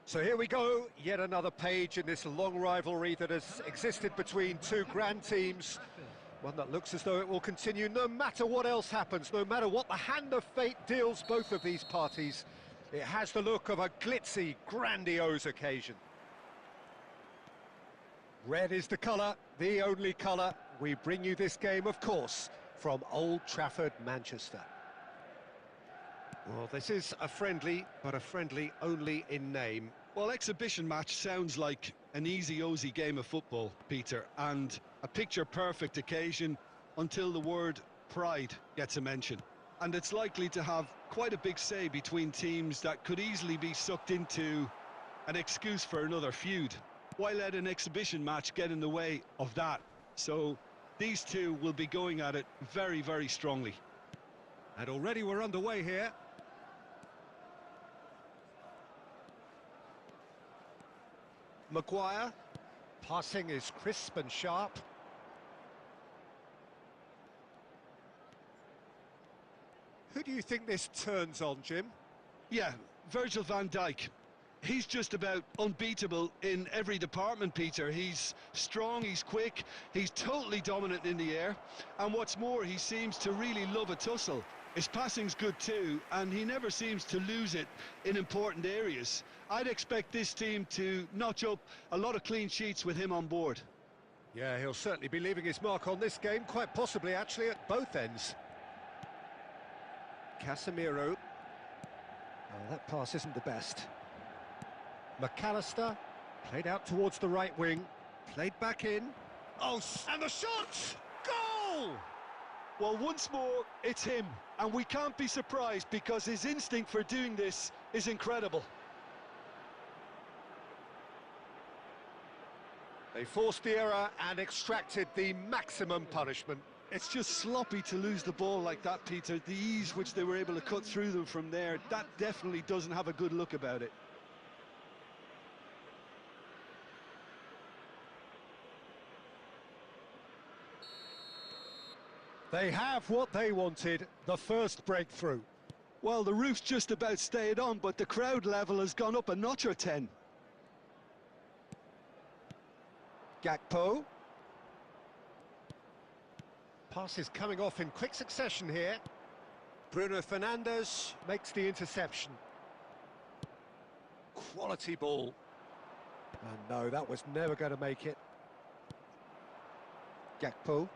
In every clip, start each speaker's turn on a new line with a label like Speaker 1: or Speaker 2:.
Speaker 1: So here we go, yet another page in this long rivalry that has existed between two grand teams. One that looks as though it will continue no matter what else happens, no matter what the hand of fate deals both of these parties. It has the look of a glitzy, grandiose occasion. Red is the colour, the only colour. We bring you this game, of course, from Old Trafford, Manchester. Well, this is a friendly, but a friendly only in name.
Speaker 2: Well, exhibition match sounds like an easy-ozy game of football, Peter, and a picture-perfect occasion until the word pride gets a mention. And it's likely to have quite a big say between teams that could easily be sucked into an excuse for another feud. Why let an exhibition match get in the way of that? So these two will be going at it very, very strongly.
Speaker 1: And already we're underway here. Maguire, passing is crisp and sharp. Who do you think this turns on, Jim?
Speaker 2: Yeah, Virgil van Dijk. He's just about unbeatable in every department, Peter. He's strong, he's quick, he's totally dominant in the air. And what's more, he seems to really love a tussle. His passing's good too, and he never seems to lose it in important areas. I'd expect this team to notch up a lot of clean sheets with him on board.
Speaker 1: Yeah, he'll certainly be leaving his mark on this game, quite possibly actually at both ends. Casemiro. Oh, that pass isn't the best. McAllister, played out towards the right wing, played back in. Oh, and the shot! Goal!
Speaker 2: Well, once more, it's him, and we can't be surprised because his instinct for doing this is incredible.
Speaker 1: They forced the error and extracted the maximum punishment.
Speaker 2: It's just sloppy to lose the ball like that, Peter. The ease which they were able to cut through them from there, that definitely doesn't have a good look about it.
Speaker 1: They have what they wanted, the first breakthrough.
Speaker 2: Well, the roof's just about stayed on, but the crowd level has gone up a notch or 10.
Speaker 1: Gakpo. Pass is coming off in quick succession here. Bruno Fernandes makes the interception. Quality ball. And no, that was never going to make it. Gakpo.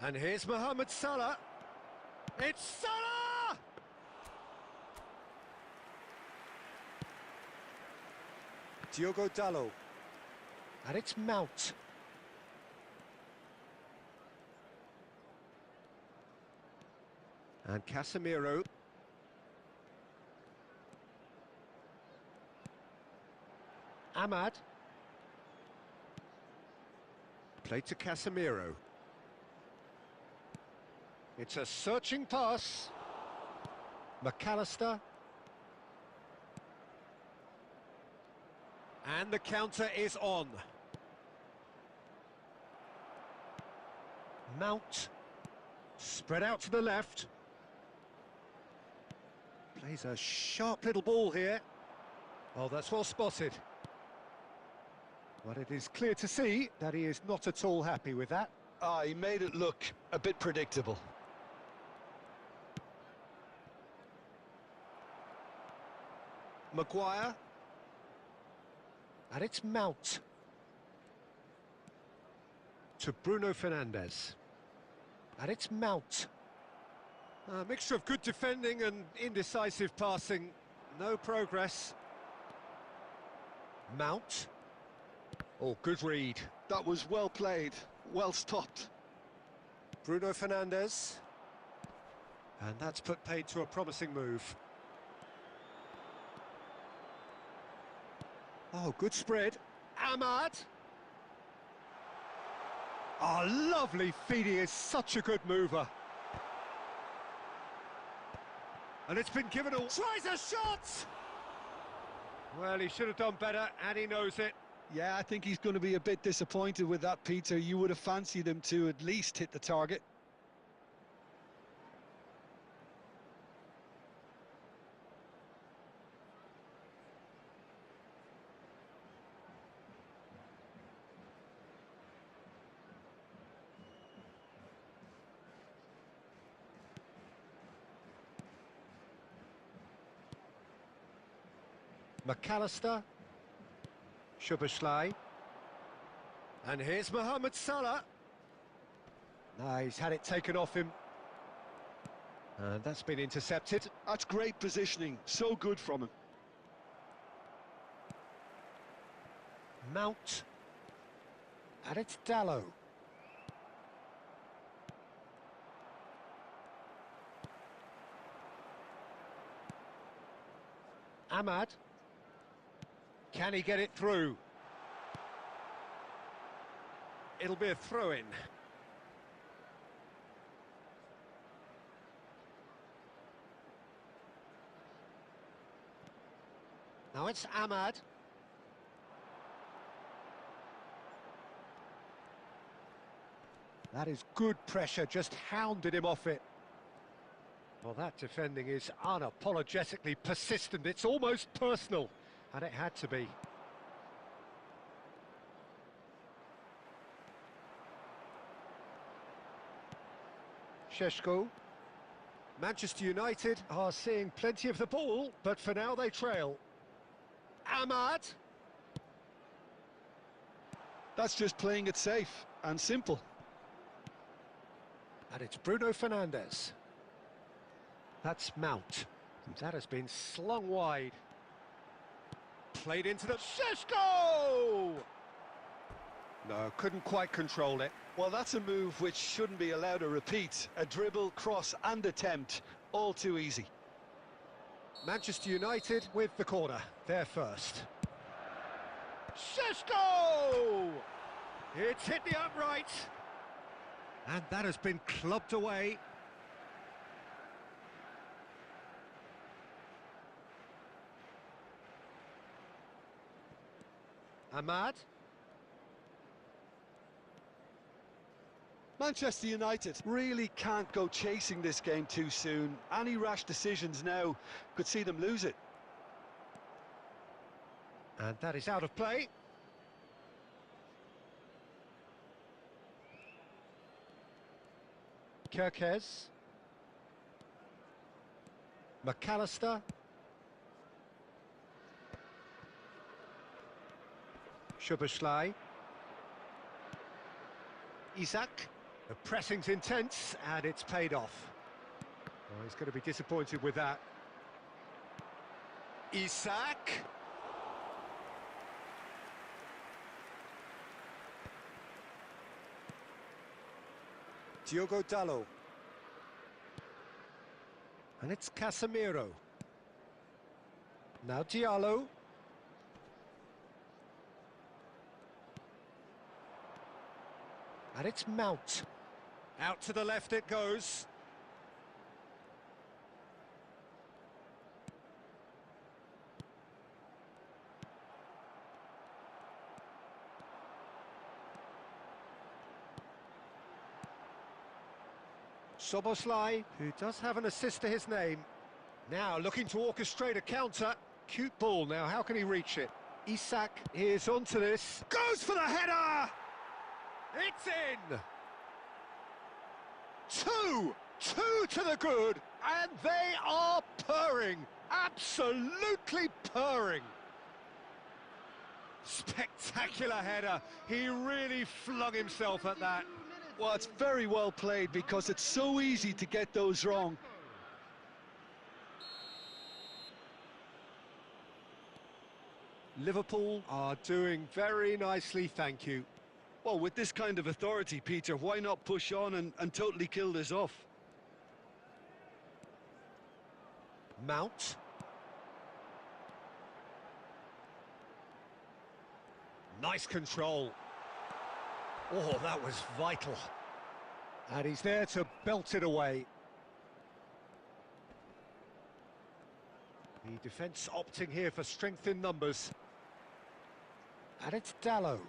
Speaker 1: And here's Mohamed Salah. It's Salah! Diogo Dalot. And it's Mount. And Casemiro. Ahmad. Played to Casemiro. It's a searching pass. McAllister. And the counter is on. Mount. Spread out to the left. Plays a sharp little ball here. Oh, that's well spotted. But it is clear to see that he is not at all happy with that.
Speaker 2: He made it look a bit predictable.
Speaker 1: Maguire. And it's Mount. To Bruno Fernandes. And it's Mount. A mixture of good defending and indecisive passing. No progress. Mount. Oh, good read.
Speaker 2: That was well played, well stopped.
Speaker 1: Bruno Fernandes. And that's put paid to a promising move. Oh, good spread. Ahmad. Oh, lovely feed. He is such a good mover. And it's been given a... Tries a shot! Well, he should have done better, and he knows it.
Speaker 2: Yeah, I think he's going to be a bit disappointed with that, Peter. You would have fancied him to at least hit the target.
Speaker 1: McAllister. Szoboszlai. And here's Mohamed Salah. No, he's had it taken off him. And that's been intercepted.
Speaker 2: That's great positioning, so good from him.
Speaker 1: Mount. And it's Dalot. Ahmad. Can he get it through? It'll be a throw-in. Now it's Ahmad. That is good pressure, just hounded him off it. Well, that defending is unapologetically persistent. It's almost personal, and it had to be. Šeško. Manchester United are seeing plenty of the ball, but for now they trail. Ahmad.
Speaker 2: That's just playing it safe and simple.
Speaker 1: And it's Bruno Fernandes. That's Mount. That has been slung wide. Played into the... Šeško! No, couldn't quite control it.
Speaker 2: Well, that's a move which shouldn't be allowed to repeat. A dribble, cross and attempt, all too easy.
Speaker 1: Manchester United with the corner, they're first. Šeško! It's hit the upright. And that has been clubbed away. Ahmad.
Speaker 2: Manchester United really can't go chasing this game too soon. Any rash decisions now could see them lose it.
Speaker 1: And that is out of play. Kerkez. McAllister. Szoboszlai. Isak. The pressing's intense, and it's paid off. Oh, he's going to be disappointed with that. Isak. Diogo Dalot. And it's Casemiro. Now Diallo. And it's Mount. Out to the left it goes. Szoboszlai, who does have an assist to his name. Now looking to orchestrate a counter. Cute ball now, how can he reach it? Isak is onto this. Goes for the header! It's in! Two to the good, and they are purring, absolutely purring. Spectacular header, he really flung himself at that.
Speaker 2: Well, it's very well played because it's so easy to get those wrong.
Speaker 1: Liverpool are doing very nicely, thank you.
Speaker 2: Well, with this kind of authority, Peter, why not push on and totally kill this off?
Speaker 1: Mount. Nice control. Oh, that was vital. And he's there to belt it away. The defence opting here for strength in numbers. And it's Dalot.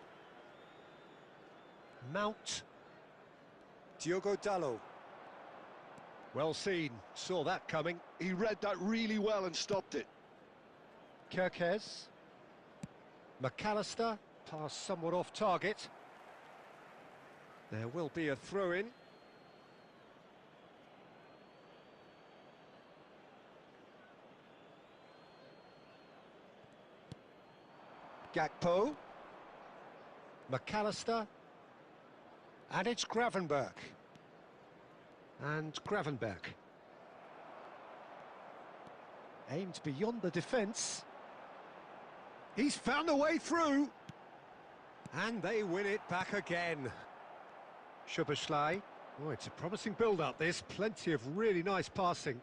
Speaker 1: Mount. Diogo Dalot. Well seen, saw that coming.
Speaker 2: He read that really well and stopped it.
Speaker 1: Kerkez. McAllister, pass somewhat off target. There will be a throw-in. Gakpo. McAllister. And it's Gravenberg. And Gravenberg. Aimed beyond the defence. He's found a way through. And they win it back again. Szoboszlai. Oh, it's a promising build-up, this. Plenty of really nice passing.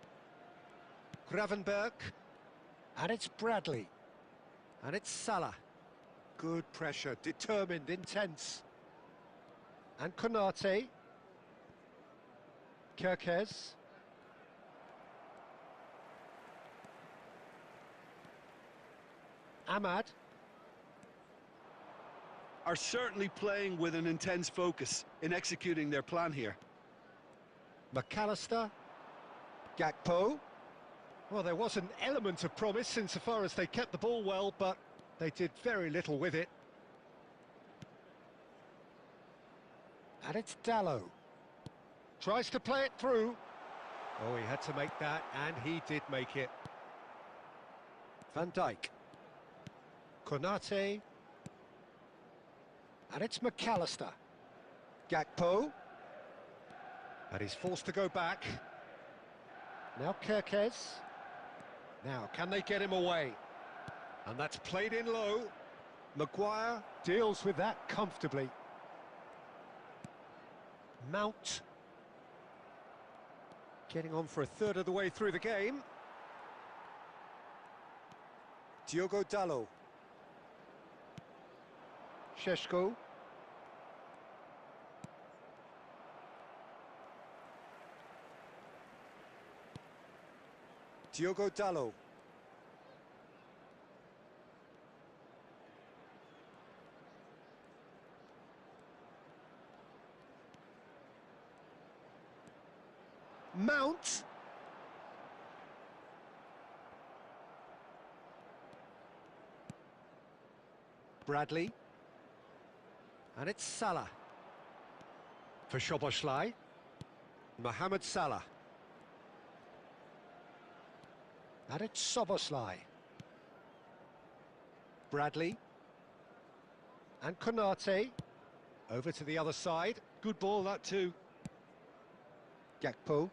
Speaker 1: Gravenberg. And it's Bradley. And it's Salah. Good pressure, determined, intense. And Konate. Kerkez. Ahmad.
Speaker 2: Are certainly playing with an intense focus in executing their plan here.
Speaker 1: McAllister. Gakpo. Well, there was an element of promise insofar as they kept the ball well, but they did very little with it. And it's Dalot. Tries to play it through. Oh, he had to make that, and he did make it. Van Dijk. Konate. And it's McAllister. Gakpo. And he's forced to go back. Now Kerkez. Now, can they get him away? And that's played in low. Maguire deals with that comfortably. Mount. Getting on for a third of the way through the game. Diogo Dalot. Šeško. Diogo Dalot. Mount. Bradley. And it's Salah. For Szoboszlai. Mohamed Salah. And it's Szoboszlai. Bradley. And Konate. Over to the other side.
Speaker 2: Good ball, that too.
Speaker 1: Gakpo.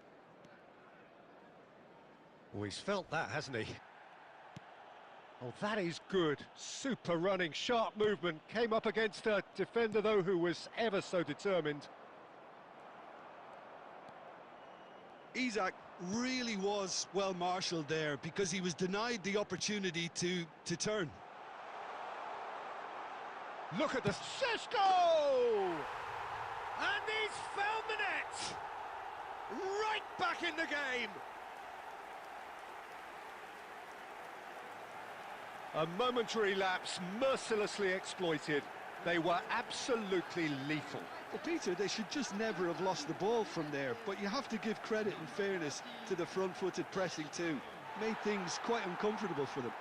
Speaker 1: Oh, he's felt that, hasn't he? Oh, that is good. Super running, sharp movement. Came up against a defender, though, who was ever so determined.
Speaker 2: Isak really was well marshalled there because he was denied the opportunity to turn.
Speaker 1: Look at the Šeško! And he's found the net! Right back in the game! A momentary lapse, mercilessly exploited. They were absolutely lethal.
Speaker 2: Well, Peter, they should just never have lost the ball from there, but you have to give credit and fairness to the front-footed pressing too. Made things quite uncomfortable for them.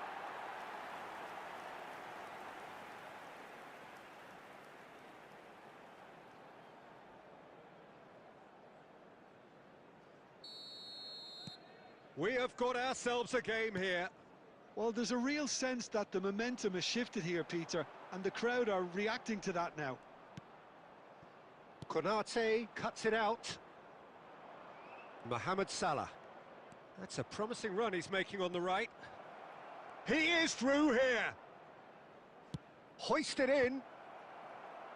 Speaker 1: We have got ourselves a game here.
Speaker 2: Well, there's a real sense that the momentum has shifted here, Peter, and the crowd are reacting to that now.
Speaker 1: Konate cuts it out. Mohamed Salah. That's a promising run he's making on the right. He is through here. Hoisted in.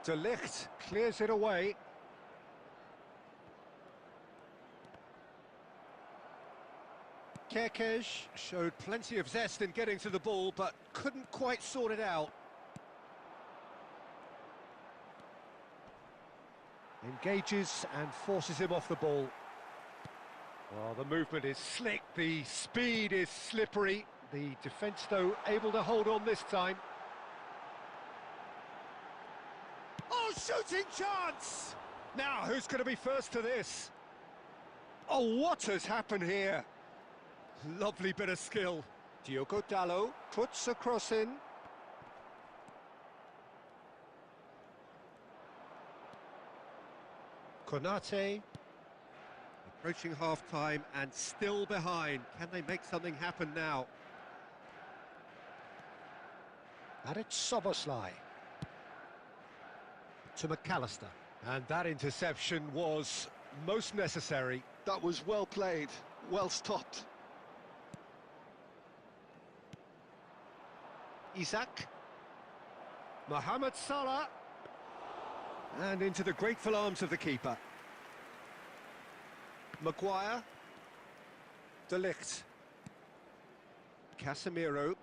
Speaker 1: De Ligt clears it away. Kerkez showed plenty of zest in getting to the ball, but couldn't quite sort it out. Engages and forces him off the ball. Oh, the movement is slick, the speed is slippery. The defence, though, able to hold on this time. Oh, shooting chance! Now, who's going to be first to this? Oh, what has happened here? Lovely bit of skill. Diogo Dalot puts a cross in. Konate approaching half-time and still behind. Can they make something happen now? And it's Soboslai. To McAllister. And that interception was most necessary.
Speaker 2: That was well played, well stopped.
Speaker 1: Isak. Mohamed Salah. And into the grateful arms of the keeper. Maguire. De Ligt. Casemiro.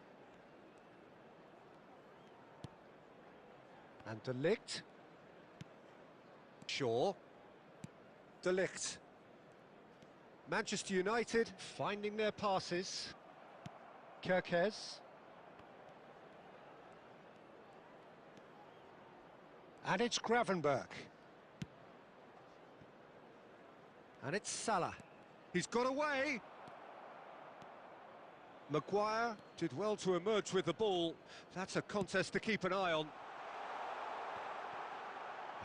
Speaker 1: And De Ligt. Shaw. De Ligt. Manchester United finding their passes. Kerkez. And it's Gravenberch. And it's Salah. He's got away. Maguire did well to emerge with the ball. That's a contest to keep an eye on.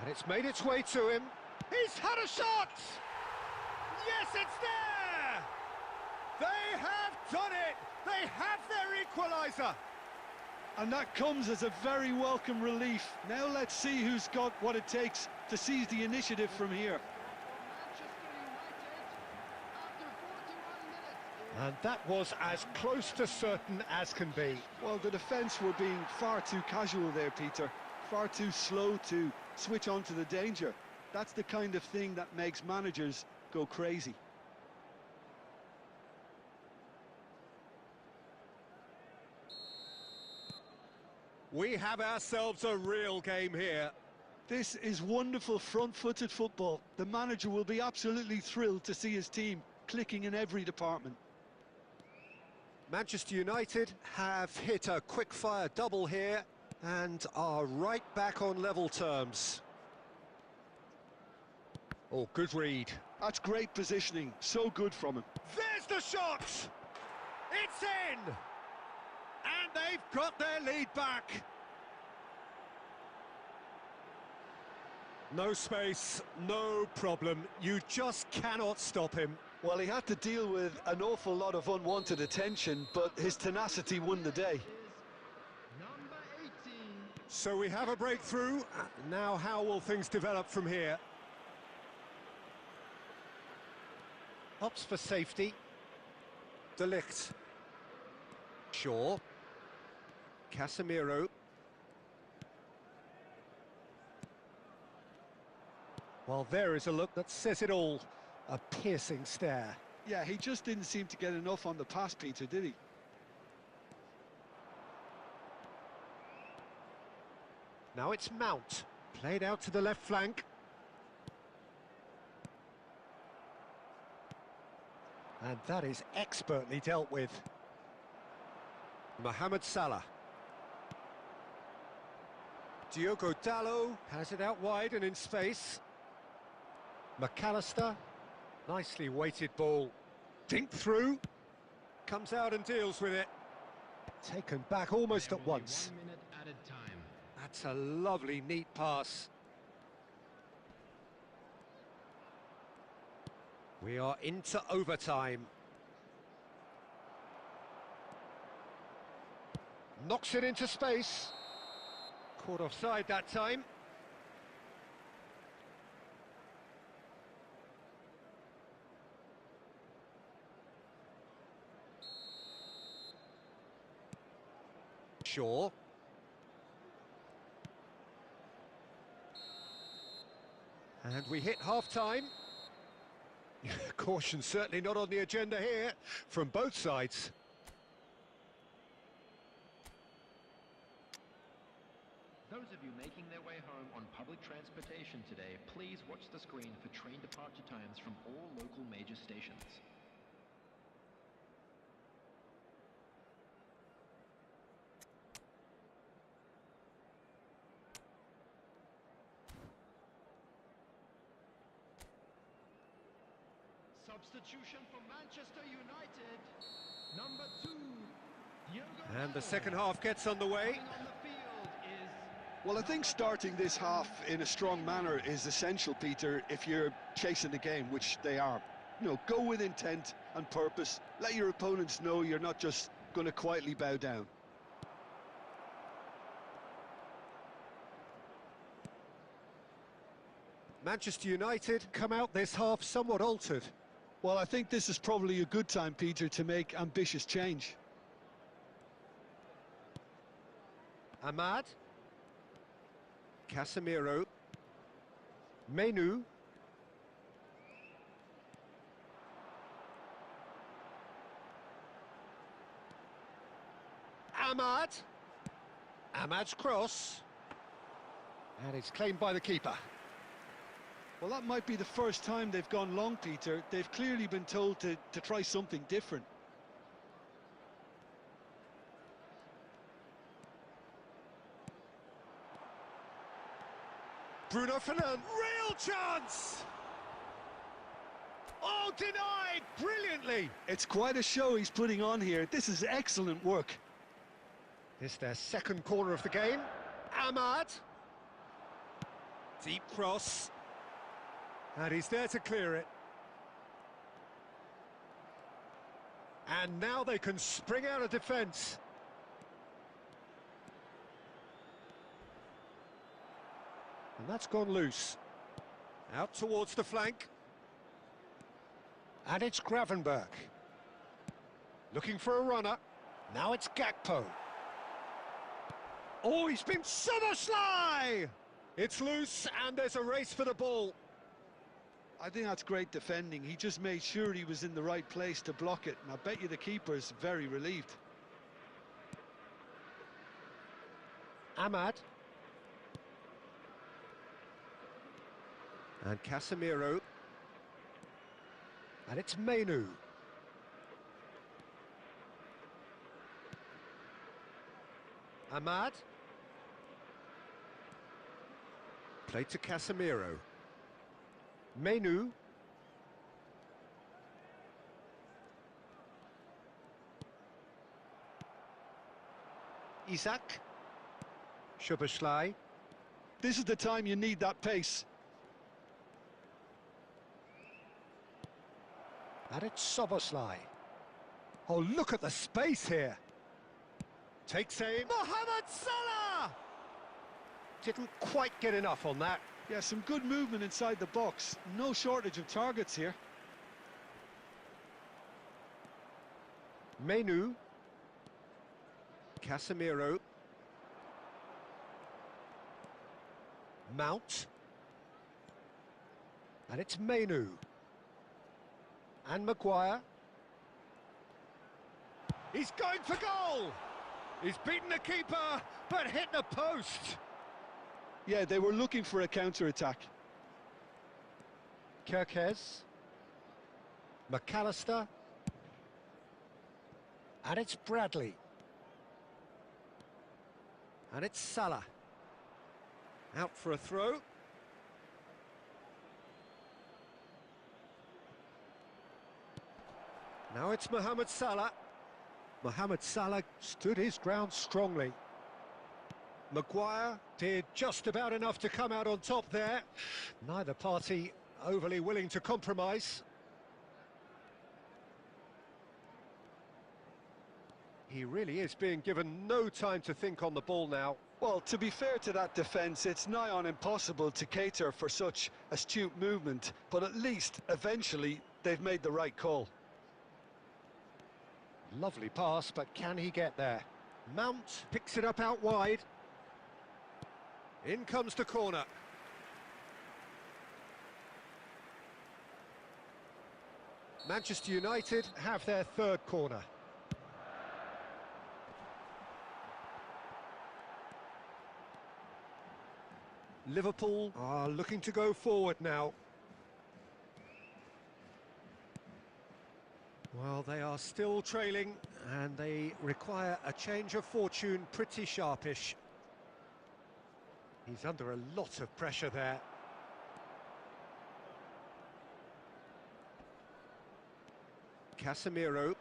Speaker 1: And it's made its way to him. He's had a shot! Yes, it's there! They have done it! They have their equaliser!
Speaker 2: And that comes as a very welcome relief. Now let's see who's got what it takes to seize the initiative from here.
Speaker 1: And that was as close to certain as can be.
Speaker 2: Well, the defence were being far too casual there, Peter. Far too slow to switch on to the danger. That's the kind of thing that makes managers go crazy.
Speaker 1: We have ourselves a real game here.
Speaker 2: This is wonderful front-footed football. The manager will be absolutely thrilled to see his team clicking in every department.
Speaker 1: Manchester United have hit a quick-fire double here and are right back on level terms. Oh, good read.
Speaker 2: That's great positioning, so good from him.
Speaker 1: There's the shot! It's in! And they've got their lead back. No space, no problem. You just cannot stop him.
Speaker 2: Well, he had to deal with an awful lot of unwanted attention, but his tenacity won the day.
Speaker 1: So we have a breakthrough. Now how will things develop from here? Opts for safety. De Ligt. Shaw. Casemiro. Well, there is a look that says it all. A piercing stare.
Speaker 2: Yeah, he just didn't seem to get enough on the pass, Peter, did he?
Speaker 1: Now it's Mount. Played out to the left flank. And that is expertly dealt with. Mohamed Salah. Diogo Dalot has it out wide and in space. McAllister. Nicely weighted ball. Dink through. Comes out and deals with it. Taken back almost at once.
Speaker 3: 1 minute at a time.
Speaker 1: That's a lovely, neat pass. We are into overtime. Knocks it into space. Caught offside that time. Shaw. And we hit half-time. Caution certainly not on the agenda here from both sides.
Speaker 3: Those of you making their way home on public transportation today, please watch the screen for train departure times from all local major stations. Substitution for Manchester United. Number 2, Diogo
Speaker 1: And the
Speaker 3: Dalot.
Speaker 1: second half gets underway.
Speaker 3: Coming on the field is
Speaker 2: Well, I think starting this half in a strong manner is essential, Peter, if you're chasing the game, which they are. You know, go with intent and purpose. Let your opponents know you're not just going to quietly bow down.
Speaker 1: Manchester United come out this half somewhat altered.
Speaker 2: Well, I think this is probably a good time, Peter, to make ambitious change.
Speaker 1: Ahmad. Casemiro. Menu. Ahmad. Ahmad's cross. And it's claimed by the keeper.
Speaker 2: Well, that might be the first time they've gone long, Peter. They've clearly been told to try something different.
Speaker 1: Bruno Fernandes, real chance! Oh, denied brilliantly!
Speaker 2: It's quite a show he's putting on here. This is excellent work.
Speaker 1: This their second corner of the game. Ahmad. Deep cross. And he's there to clear it. And now they can spring out of defence. And that's gone loose. Out towards the flank. And it's Gravenberch. Looking for a runner. Now it's Gakpo. Oh, he's been Szoboszlai! It's loose and there's a race for the ball.
Speaker 2: I think that's great defending. He just made sure he was in the right place to block it. And I bet you the keeper's very relieved.
Speaker 1: Ahmad. And Casemiro. And it's Menu. Ahmad. Play to Casemiro. Menu. Isak. Szoboszlai.
Speaker 2: This is the time you need that pace.
Speaker 1: And it's Szoboszlai. Oh, look at the space here. Takes aim. Mohamed Salah! Didn't quite get enough on that.
Speaker 2: Yeah, some good movement inside the box. No shortage of targets here.
Speaker 1: Menu. Casemiro. Mount. And it's Menu. And Maguire. He's going for goal! He's beaten the keeper, but hit the post.
Speaker 2: Yeah, they were looking for a counter-attack.
Speaker 1: Kerkez. McAllister. And it's Bradley. And it's Salah. Out for a throw. Now it's Mohamed Salah. Mohamed Salah stood his ground strongly. Maguire did just about enough to come out on top there. Neither party overly willing to compromise. He really is being given no time to think on the ball now.
Speaker 2: Well, to be fair to that defence, it's nigh on impossible to cater for such astute movement, but at least, eventually, they've made the right call.
Speaker 1: Lovely pass, but can he get there? Mount picks it up out wide. In comes the corner. Manchester United have their third corner. Liverpool are looking to go forward now. Well, they are still trailing, and they require a change of fortune pretty sharpish. He's under a lot of pressure there. Casemiro.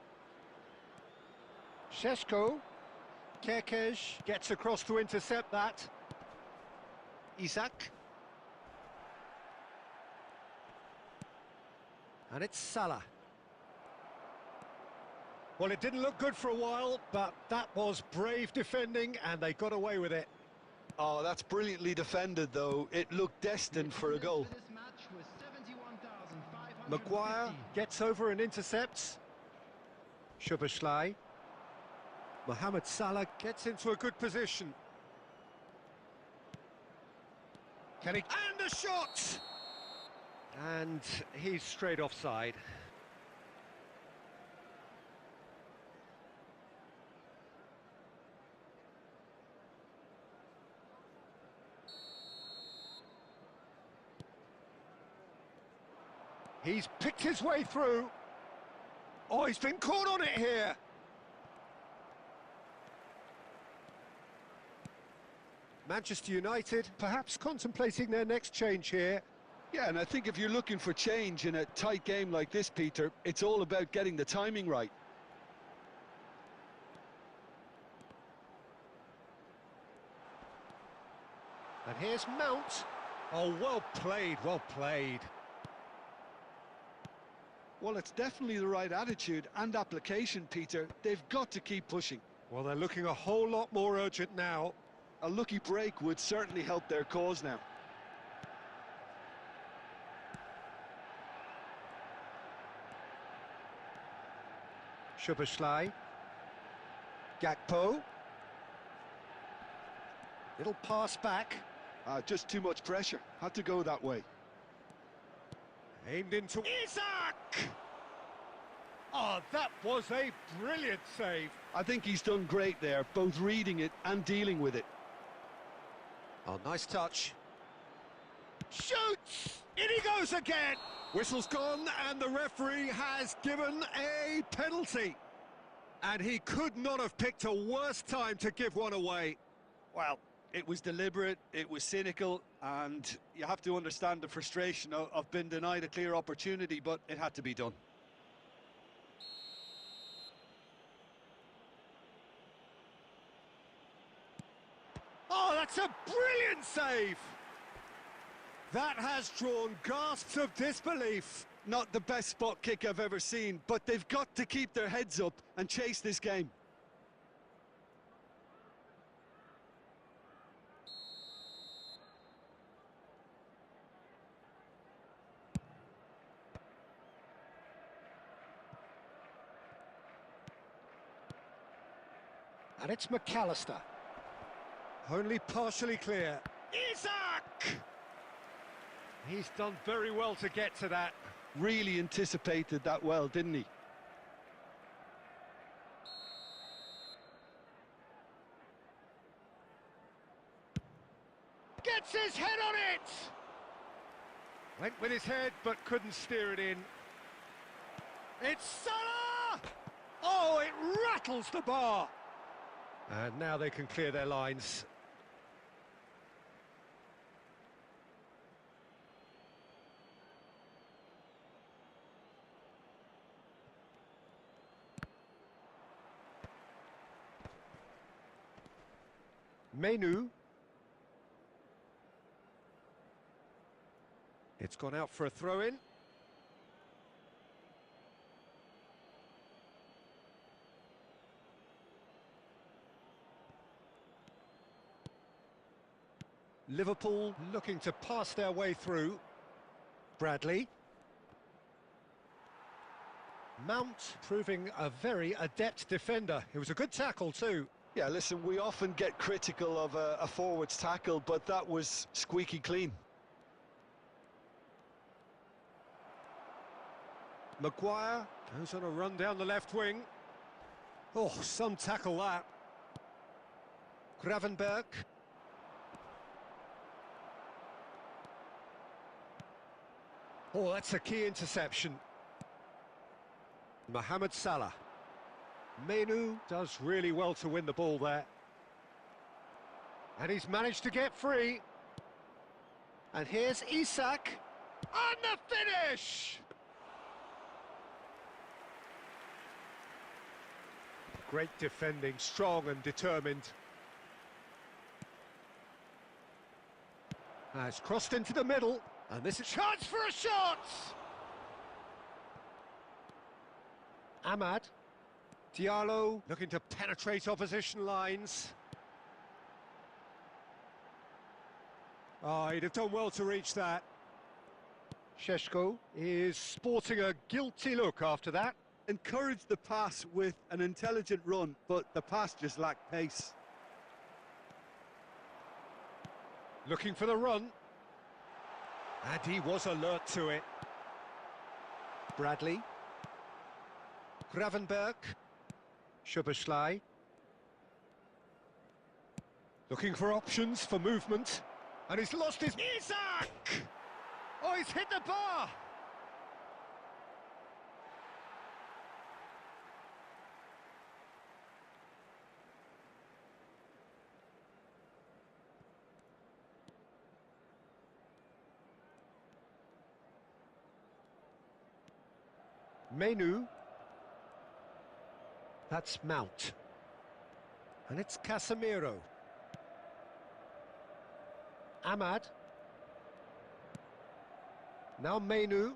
Speaker 1: Šeško. Kerkez gets across to intercept that. Isak. And it's Salah. Well, it didn't look good for a while, but that was brave defending, and they got away with it.
Speaker 2: Oh, that's brilliantly defended, though. It looked destined for a goal.
Speaker 3: For this
Speaker 1: Maguire gets over and intercepts. Szoboszlai. Mohamed Salah gets into a good position. Can he... And a shot! And he's straight offside. He's picked his way through. Oh, he's been caught on it here. Manchester United perhaps contemplating their next change here.
Speaker 2: Yeah, and I think if you're looking for change in a tight game like this, Peter, it's all about getting the timing right.
Speaker 1: And here's Mount. Oh, well played, well played.
Speaker 2: Well, it's definitely the right attitude and application, Peter. They've got to keep pushing.
Speaker 1: Well, they're looking a whole lot more urgent now.
Speaker 2: A lucky break would certainly help their cause now.
Speaker 1: Szoboszlai. Gakpo. Little pass back.
Speaker 2: Just too much pressure. Had to go that way.
Speaker 1: Aimed into Isak! Oh, that was a brilliant save.
Speaker 2: I think he's done great there, both reading it and dealing with it.
Speaker 1: Oh, nice touch. Shoots! In he goes again! Whistle's gone and the referee has given a penalty. And he could not have picked a worse time to give one away.
Speaker 2: Well, it was deliberate, it was cynical, and you have to understand the frustration of being denied a clear opportunity, but it had to be done.
Speaker 1: Oh, that's a brilliant save! That has drawn gasps of disbelief.
Speaker 2: Not the best spot kick I've ever seen, but they've got to keep their heads up and chase this game.
Speaker 1: And it's McAllister. Only partially clear. Isak! He's done very well to get to that.
Speaker 2: Really anticipated that well, didn't he?
Speaker 1: Gets his head on it! Went with his head, but couldn't steer it in. It's Salah! Oh, it rattles the bar! And now they can clear their lines. Menu. It's gone out for a throw-in. Liverpool looking to pass their way through. Bradley. Mount proving a very adept defender. It was a good tackle too.
Speaker 2: Yeah, listen, we often get critical of a forward's tackle, but that was squeaky clean.
Speaker 1: Maguire goes on a run down the left wing. Oh, some tackle that. Gravenberg. Oh, that's a key interception. Mohamed Salah. Menu does really well to win the ball there. And he's managed to get free. And here's Isak. And the finish! Great defending, strong and determined. It's crossed into the middle. And this is a chance for a shot! Ahmad. Diallo looking to penetrate opposition lines. Oh, he'd have done well to reach that. Šeško is sporting a guilty look after that.
Speaker 2: Encouraged the pass with an intelligent run, but the pass just lacked pace.
Speaker 1: Looking for the run. And he was alert to it. Bradley. Gravenberg. Szoboszlai. Looking for options for movement. And he's lost his... Isak! Oh, he's hit the bar! Menu. That's Mount. And it's Casemiro. Ahmad. Now Menu.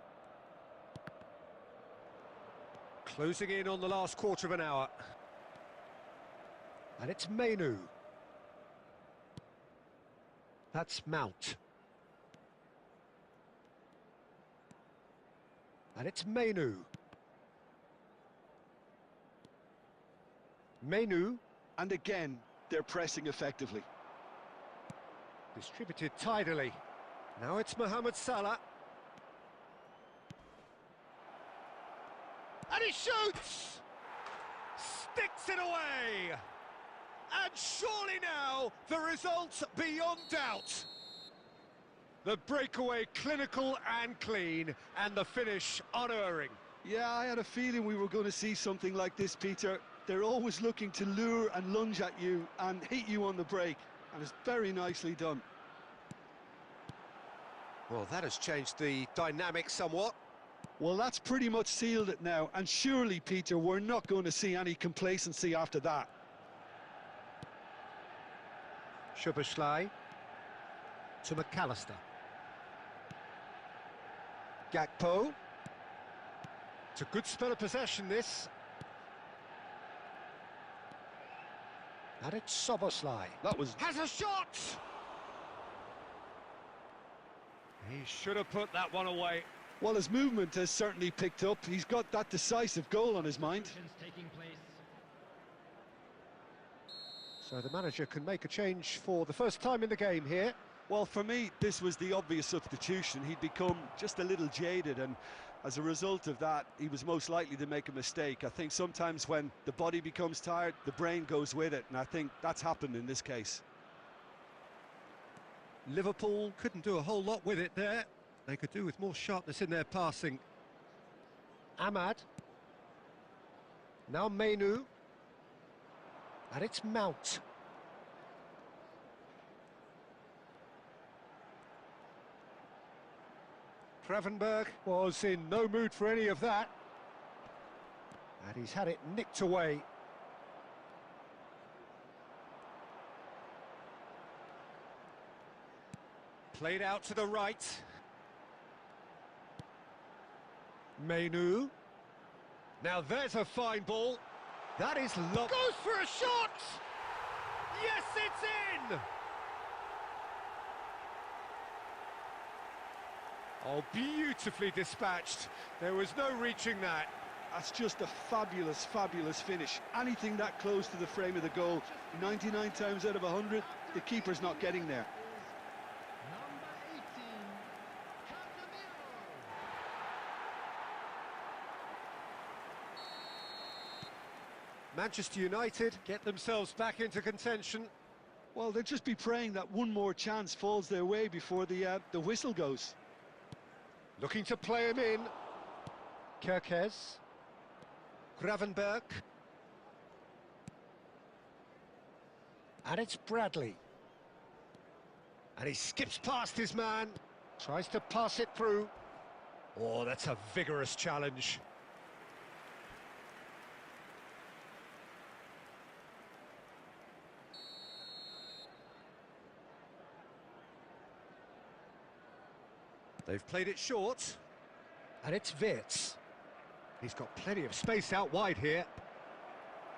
Speaker 1: Closing in on the last quarter of an hour. And it's Menu. That's Mount. And it's Menu. Menu.
Speaker 2: And again, they're pressing effectively.
Speaker 1: Distributed tidily. Now it's Mohamed Salah. And he shoots! Sticks it away! And surely now, the result's beyond doubt. The breakaway clinical and clean, and the finish unerring.
Speaker 2: Yeah, I had a feeling we were going to see something like this, Peter. They're always looking to lure and lunge at you and hit you on the break, and it's very nicely done.
Speaker 1: Well, that has changed the dynamic somewhat.
Speaker 2: Well, that's pretty much sealed it now, and surely, Peter, we're not going to see any complacency after that.
Speaker 1: Szoboszlai to McAllister. Gakpo. It's a good spell of possession, this. And it's Szoboszlai.
Speaker 2: That was...
Speaker 1: Has a shot! He should have put that one away.
Speaker 2: Well, his movement has certainly picked up. He's got that decisive goal on his mind.
Speaker 1: So the manager can make a change for the first time in the game here.
Speaker 2: Well, for me, this was the obvious substitution. He'd become just a little jaded, and as a result of that, he was most likely to make a mistake. I think sometimes when the body becomes tired, the brain goes with it, and I think that's happened in this case.
Speaker 1: Liverpool couldn't do a whole lot with it there. They could do with more sharpness in their passing. Ahmad. Now Menu. And it's Mount. Gravenberg was in no mood for any of that. And he's had it nicked away. Played out to the right. Menu. Now there's a fine ball. That is lovely. Goes for a shot! Yes, it's in! Oh, beautifully dispatched. There was no reaching that.
Speaker 2: That's just a fabulous, fabulous finish. Anything that close to the frame of the goal, 99 times out of 100, the keeper's not getting there.
Speaker 1: Manchester United get themselves back into contention.
Speaker 2: Well, they'll just be praying that one more chance falls their way before the whistle goes.
Speaker 1: Looking to play him in. Kerkez. Gravenberg. And it's Bradley. And he skips past his man. Tries to pass it through. Oh, that's a vigorous challenge. They've played it short, and it's Wirtz. He's got plenty of space out wide here.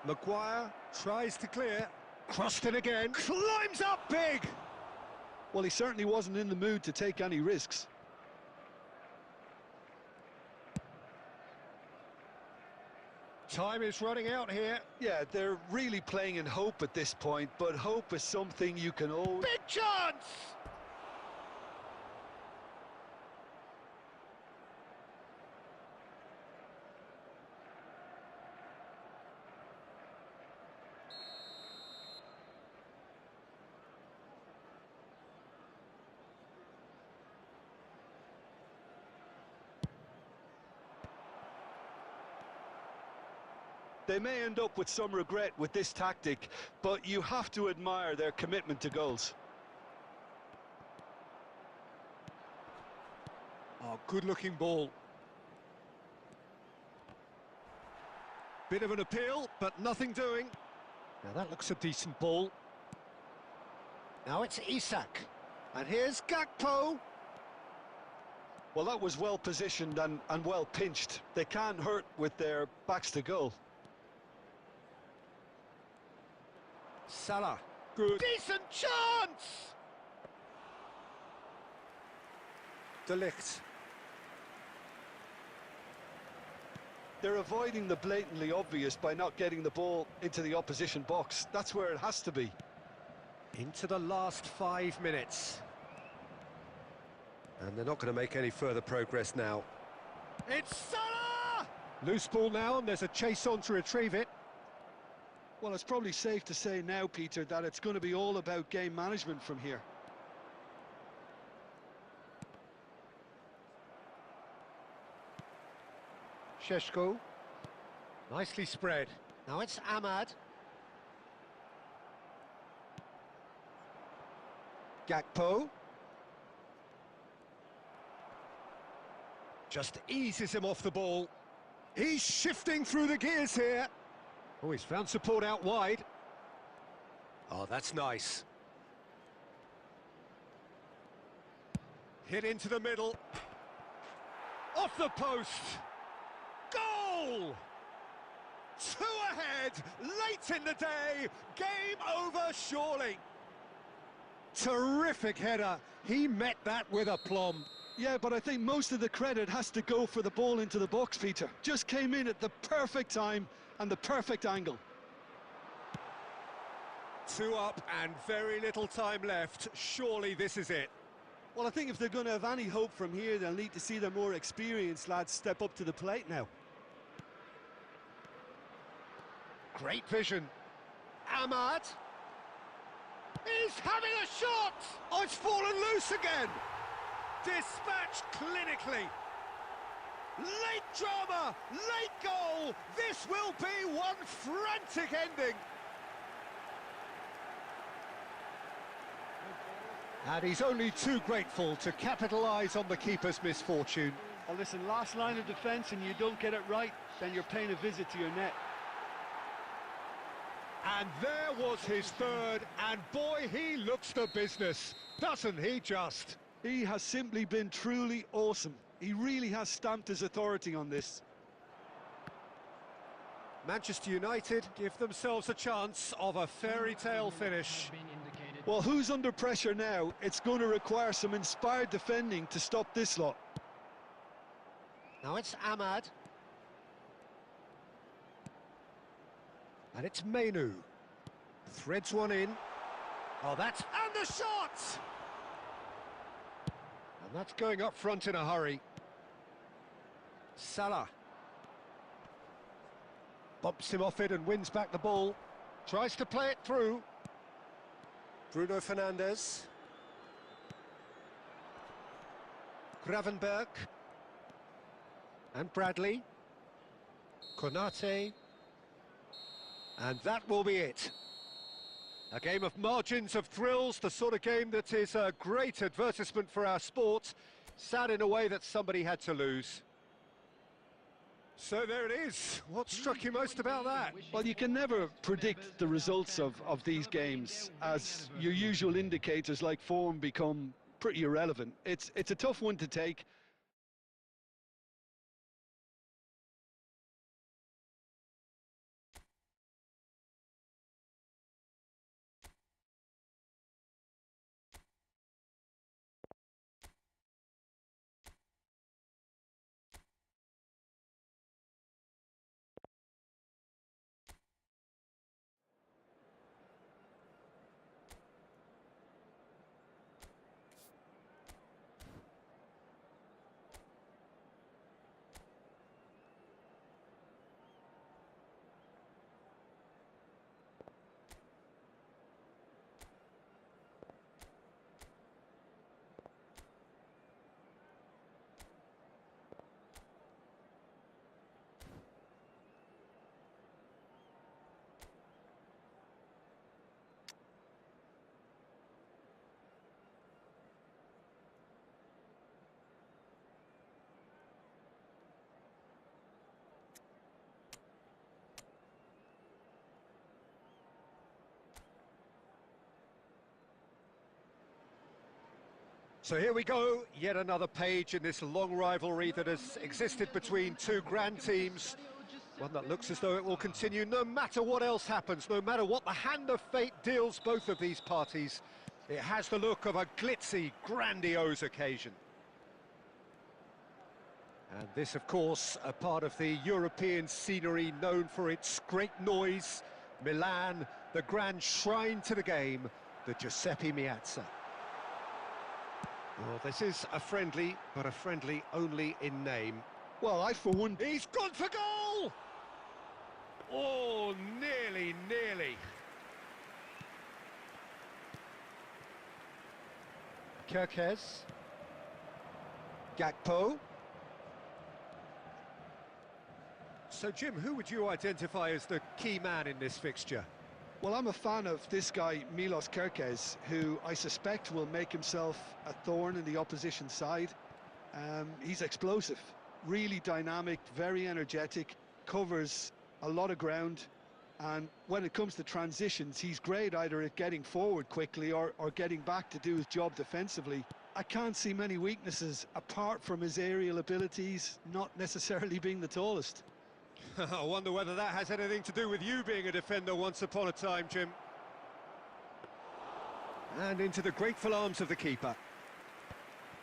Speaker 1: Maguire tries to clear, crossed it again, climbs up big!
Speaker 2: Well, he certainly wasn't in the mood to take any risks.
Speaker 1: Time is running out here.
Speaker 2: Yeah, they're really playing in hope at this point, but hope is something you can own.
Speaker 1: Big chance!
Speaker 2: They may end up with some regret with this tactic, but you have to admire their commitment to goals.
Speaker 1: Oh, good-looking ball. Bit of an appeal, but nothing doing. Now that looks a decent ball. Now it's Isak. And here's Gakpo.
Speaker 2: Well, that was well positioned and well pinched. They can't hurt with their backs to goal.
Speaker 1: Salah. Good. Decent chance! De Ligt.
Speaker 2: They're avoiding the blatantly obvious by not getting the ball into the opposition box. That's where it has to be.
Speaker 1: Into the last 5 minutes. And they're not going to make any further progress now. It's Salah! Loose ball now, and there's a chase on to retrieve it.
Speaker 2: Well, it's probably safe to say now, Peter, that it's going to be all about game management from here.
Speaker 1: Šeško. Nicely spread. Now it's Ahmad. Gakpo. Just eases him off the ball. He's shifting through the gears here. Oh, he's found support out wide. Oh, that's nice. Hit into the middle. Off the post. Goal! 2 ahead, late in the day. Game over, surely. Terrific header. He met that with aplomb.
Speaker 2: Yeah, but I think most of the credit has to go for the ball into the box, Peter. Just came in at the perfect time and the perfect angle.
Speaker 1: 2 up and very little time left. Surely this is it.
Speaker 2: Well, I think if they're going to have any hope from here, they'll need to see their more experienced lads step up to the plate now.
Speaker 1: Great vision. Ahmad. He's having a shot! Oh, it's fallen loose again! Dispatched clinically. Late drama, late goal. This will be one frantic ending. And he's only too grateful to capitalise on the keeper's misfortune.
Speaker 2: Well, listen, last line of defence and you don't get it right, then you're paying a visit to your net.
Speaker 1: And there was his third, and boy, he looks the business, doesn't he just?
Speaker 2: He has simply been truly awesome. He really has stamped his authority on this.
Speaker 1: Manchester United give themselves a chance of a fairy tale finish.
Speaker 2: Well, who's under pressure now? It's going to require some inspired defending to stop this lot.
Speaker 1: Now it's Ahmad. And it's Menu. Threads one in. Oh, that's... And the shot! And that's going up front in a hurry. Salah. Bumps him off it and wins back the ball. Tries to play it through. Bruno Fernandes. Gravenberg. And Bradley. Konate. And that will be it. A game of margins, of thrills, the sort of game that is a great advertisement for our sport. Sad in a way that somebody had to lose. So there it is. What struck you most about that?
Speaker 2: Well, you can never predict the results of these games, as your usual indicators like form become pretty irrelevant. It's a tough one to take.
Speaker 1: So here we go, yet another page in this long rivalry that has existed between two grand teams. One that looks as though it will continue no matter what else happens, no matter what the hand of fate deals both of these parties. It has the look of a glitzy, grandiose occasion. And this, of course, a part of the European scenery known for its great noise. Milan, the grand shrine to the game, the Giuseppe Meazza. Well, this is a friendly, but a friendly only in name.
Speaker 2: Well, I for one...
Speaker 1: He's gone for goal! Oh, nearly, nearly. Kerkez. Gakpo. So, Jim, who would you identify as the key man in this fixture?
Speaker 2: Well, I'm a fan of this guy, Milos Kerkez, who I suspect will make himself a thorn in the opposition side. He's explosive, really dynamic, very energetic, covers a lot of ground, and when it comes to transitions, he's great either at getting forward quickly or getting back to do his job defensively. I can't see many weaknesses apart from his aerial abilities, not necessarily being the tallest.
Speaker 1: I wonder whether that has anything to do with you being a defender once upon a time, Jim. And into the grateful arms of the keeper.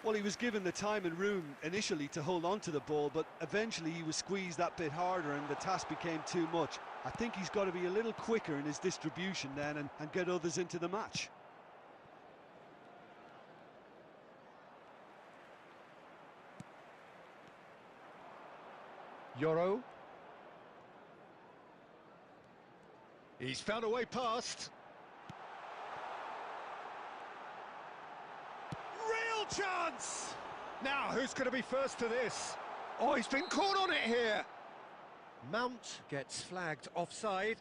Speaker 2: Well, he was given the time and room initially to hold on to the ball, but eventually he was squeezed that bit harder and the task became too much. I think he's got to be a little quicker in his distribution then and get others into the match.
Speaker 1: Yoro. He's found a way past. Real chance! Now, who's going to be first to this? Oh, he's been caught on it here. Mount gets flagged offside.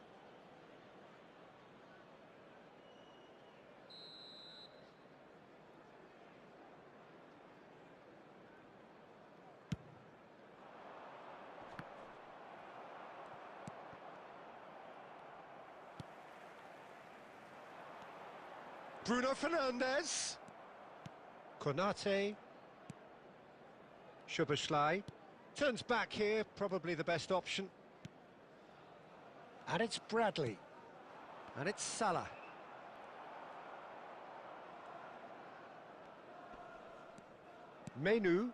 Speaker 1: Bruno Fernandes. Konate. Szoboszlai. Turns back here, probably the best option. And it's Bradley. And it's Salah. Menu.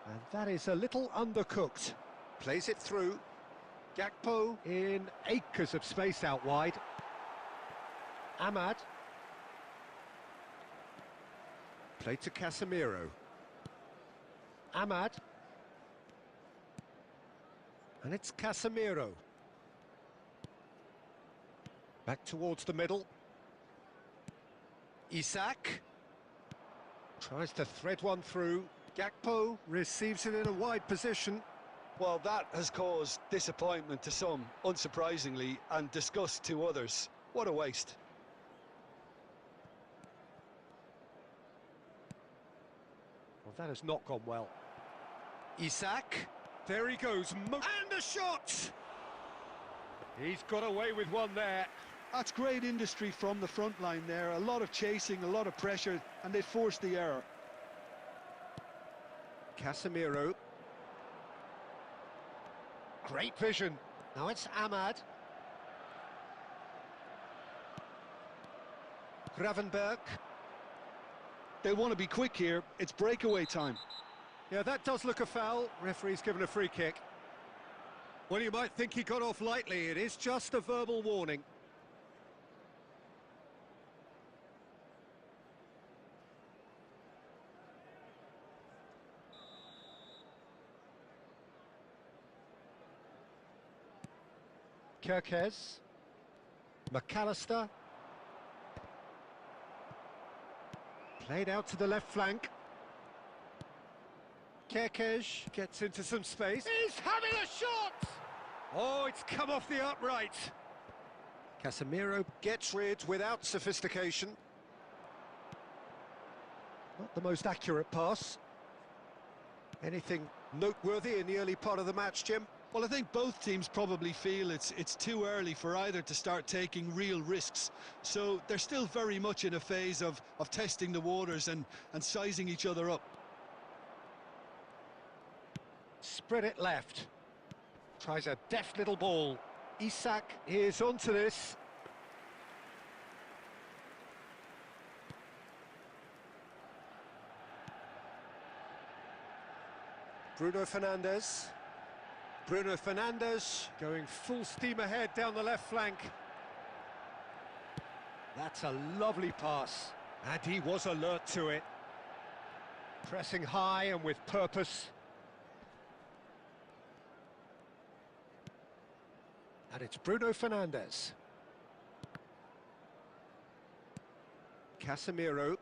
Speaker 1: And that is a little undercooked. Plays it through. Gakpo in acres of space out wide. Ahmad. Played to Casemiro. Ahmad. And it's Casemiro. Back towards the middle. Isak. Tries to thread one through. Gakpo receives it in a wide position.
Speaker 2: Well, that has caused disappointment to some, unsurprisingly, and disgust to others. What a waste.
Speaker 1: Well, that has not gone well. Isak. There he goes. And a shot! He's got away with one there.
Speaker 2: That's great industry from the front line there. A lot of chasing, a lot of pressure, and they forced the error.
Speaker 1: Casemiro. Great vision. Now it's Ahmad. Gravenberch.
Speaker 2: They want to be quick here. It's breakaway time.
Speaker 1: Yeah, that does look a foul. Referee's given a free kick. Well, you might think he got off lightly. It is just a verbal warning. Kerkez. McAllister. Played out to the left flank. Kerkez gets into some space. He's having a shot! Oh, it's come off the upright. Casemiro gets rid without sophistication. Not the most accurate pass. Anything noteworthy in the early part of the match, Jim?
Speaker 2: Well, I think both teams probably feel it's too early for either to start taking real risks. So they're still very much in a phase of testing the waters and sizing each other up.
Speaker 1: Spread it left. Tries a deft little ball. Isak is onto this. Bruno Fernandes. Bruno Fernandes going full steam ahead down the left flank. That's a lovely pass. And he was alert to it. Pressing high and with purpose. And it's Bruno Fernandes. Casemiro.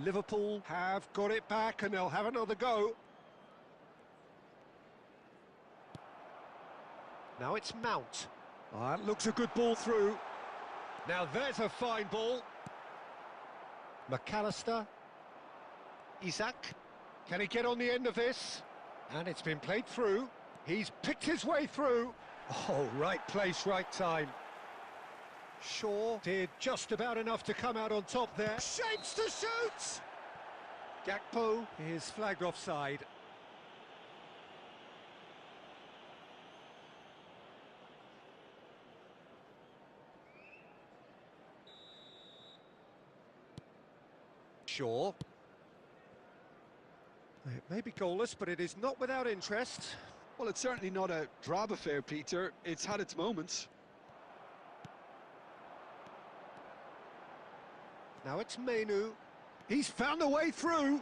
Speaker 1: Liverpool have got it back and they'll have another go. Now it's Mount. Oh, that looks a good ball through. Now there's a fine ball. McAllister. Isak. Can he get on the end of this? And it's been played through. He's picked his way through. Oh, right place, right time. Shaw did just about enough to come out on top there. Shapes to shoot! Gakpo is flagged offside. Shaw. It may be goalless, but it is not without interest.
Speaker 2: Well, it's certainly not a drab affair, Peter. It's had its moments.
Speaker 1: Now it's Menu. He's found a way through.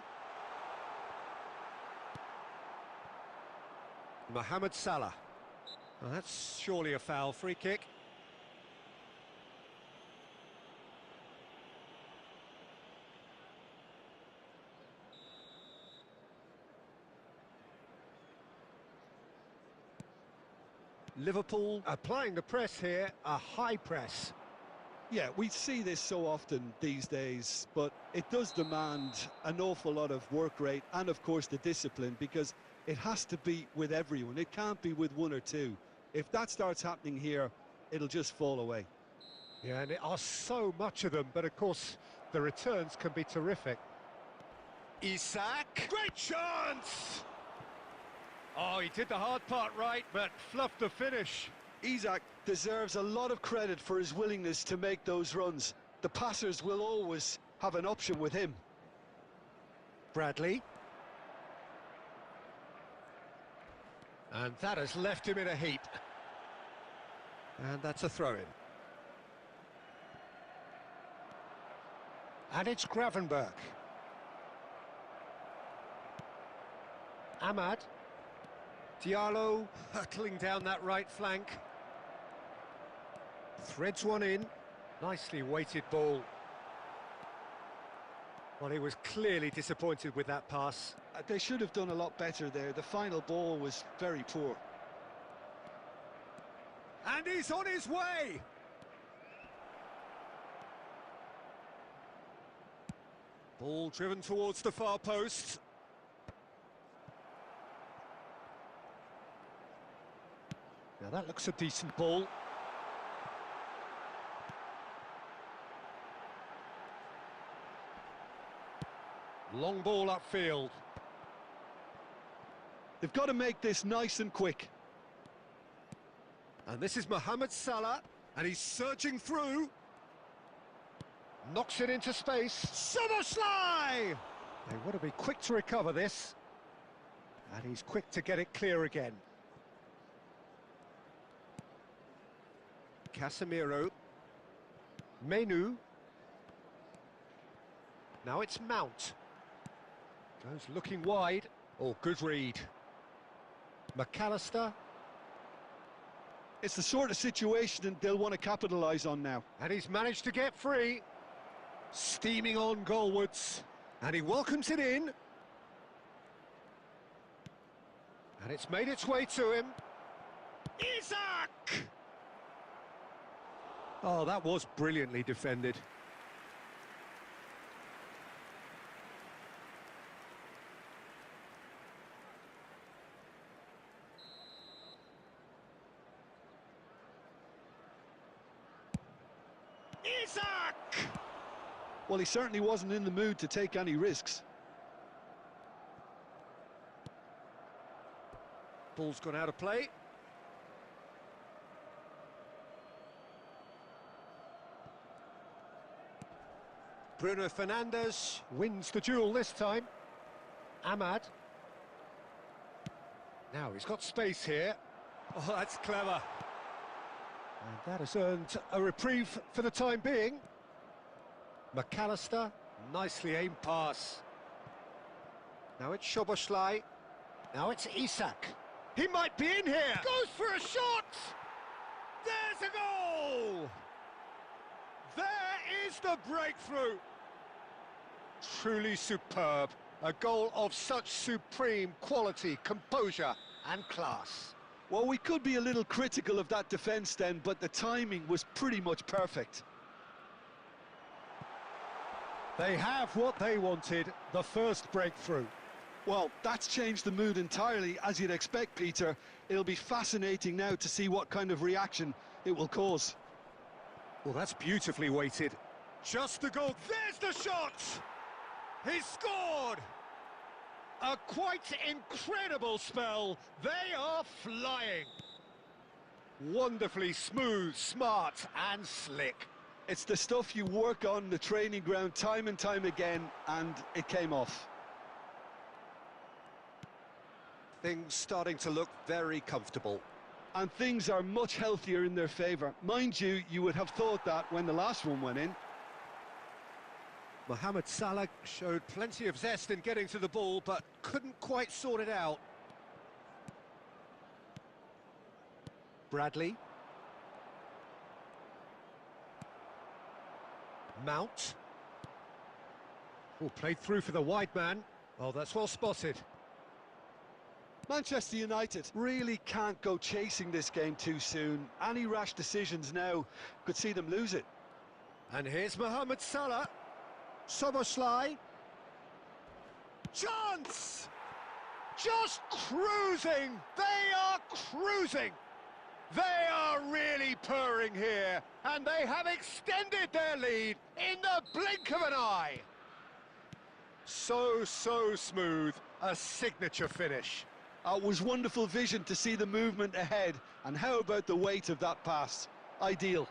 Speaker 1: Mohamed Salah. Well, that's surely a foul. Free kick. Liverpool applying the press here, a high press.
Speaker 2: Yeah, we see this so often these days, but it does demand an awful lot of work rate and, of course, the discipline, because it has to be with everyone. It can't be with one or two. If that starts happening here, it'll just fall away.
Speaker 1: Yeah, and there are so much of them, but of course, the returns can be terrific. Isak! Great chance! Oh, he did the hard part right, but fluffed the finish.
Speaker 2: Isak deserves a lot of credit for his willingness to make those runs. The passers will always have an option with him.
Speaker 1: Bradley. And that has left him in a heap. And that's a throw-in. And it's Gravenberch. Ahmad. Diallo hurtling down that right flank. Threads one in. Nicely weighted ball. Well, he was clearly disappointed with that pass.
Speaker 2: They should have done a lot better there. The final ball was very poor.
Speaker 1: And he's on his way! Ball driven towards the far post. Now that looks a decent ball. Long ball upfield.
Speaker 2: They've got to make this nice and quick.
Speaker 1: And this is Mohamed Salah, and he's surging through. Knocks it into space. Szoboszlai! They want to be quick to recover this. And he's quick to get it clear again. Casemiro. Menu. Now it's Mount. Goes looking wide. Oh, good read. McAllister.
Speaker 2: It's the sort of situation they'll want to capitalise on now.
Speaker 1: And he's managed to get free. Steaming on goalwards. And he welcomes it in. And it's made its way to him. Isak! Oh, that was brilliantly defended. Isak!
Speaker 2: Well, he certainly wasn't in the mood to take any risks.
Speaker 1: Ball's gone out of play. Bruno Fernandes wins the duel this time. Ahmad. Now he's got space here. Oh, that's clever. And that has earned a reprieve for the time being. McAllister, nicely aimed pass. Now it's Szoboszlai. Now it's Isak. He might be in here. Goes for a shot. There's a goal. There is the breakthrough. Truly superb. A goal of such supreme quality, composure and class.
Speaker 2: Well, we could be a little critical of that defence then, but the timing was pretty much perfect.
Speaker 1: They have what they wanted, the first breakthrough.
Speaker 2: Well, that's changed the mood entirely, as you'd expect, Peter. It'll be fascinating now to see what kind of reaction it will cause.
Speaker 1: Well, that's beautifully weighted. Just the goal. There's the shot! He's scored! A quite incredible spell. They are flying. Wonderfully smooth, smart and slick.
Speaker 2: It's the stuff you work on the training ground time and time again, and it came off.
Speaker 1: Things starting to look very comfortable.
Speaker 2: And things are much healthier in their favour. Mind you, you would have thought that when the last one went in.
Speaker 1: Mohamed Salah showed plenty of zest in getting to the ball, but couldn't quite sort it out. Bradley. Mount. Oh, played through for the wide man. Oh, that's well spotted.
Speaker 2: Manchester United really can't go chasing this game too soon. Any rash decisions now could see them lose it.
Speaker 1: And here's Mohamed Salah. Szoboszlai. Chance! Just cruising! They are cruising! They are really purring here, and they have extended their lead in the blink of an eye. So smooth, a signature finish.
Speaker 2: It was wonderful vision to see the movement ahead, and how about the weight of that pass? Ideal.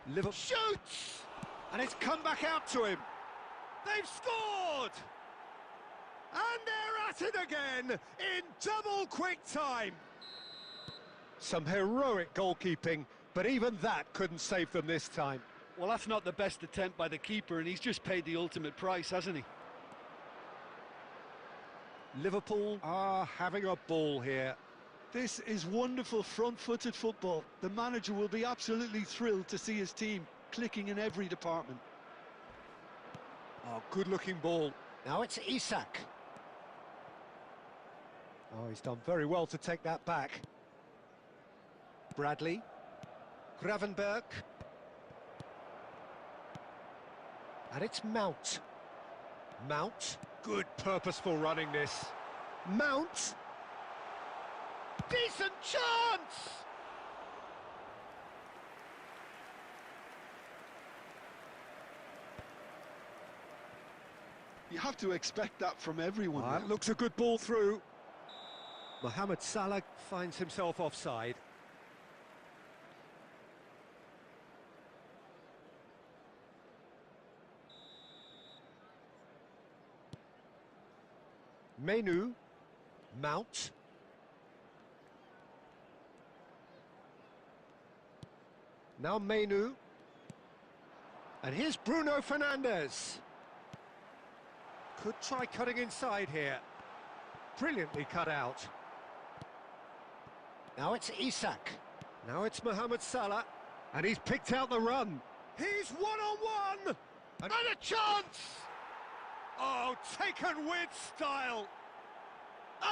Speaker 1: Liverpool shoots! And it's come back out to him. They've scored! And they're at it again in double quick time. Some heroic goalkeeping, but even that couldn't save them this time.
Speaker 2: Well, that's not the best attempt by the keeper, and he's just paid the ultimate price, hasn't he?
Speaker 1: Liverpool are having a ball here.
Speaker 2: This is wonderful front-footed football. The manager will be absolutely thrilled to see his team clicking in every department.
Speaker 1: Oh, good-looking ball. Now it's Isak. Oh, he's done very well to take that back. Bradley. Gravenberch. And it's Mount. Mount. Good purposeful running this. Mount. Decent chance!
Speaker 2: You have to expect that from everyone.
Speaker 1: That looks a good ball through. Mohamed Salah finds himself offside. Menu, Mount. Now Menu. And here's Bruno Fernandes. Could try cutting inside here. Brilliantly cut out. Now it's Isak. Now it's Mohamed Salah. And he's picked out the run. He's one-on-one! And a chance! Oh, taken with style.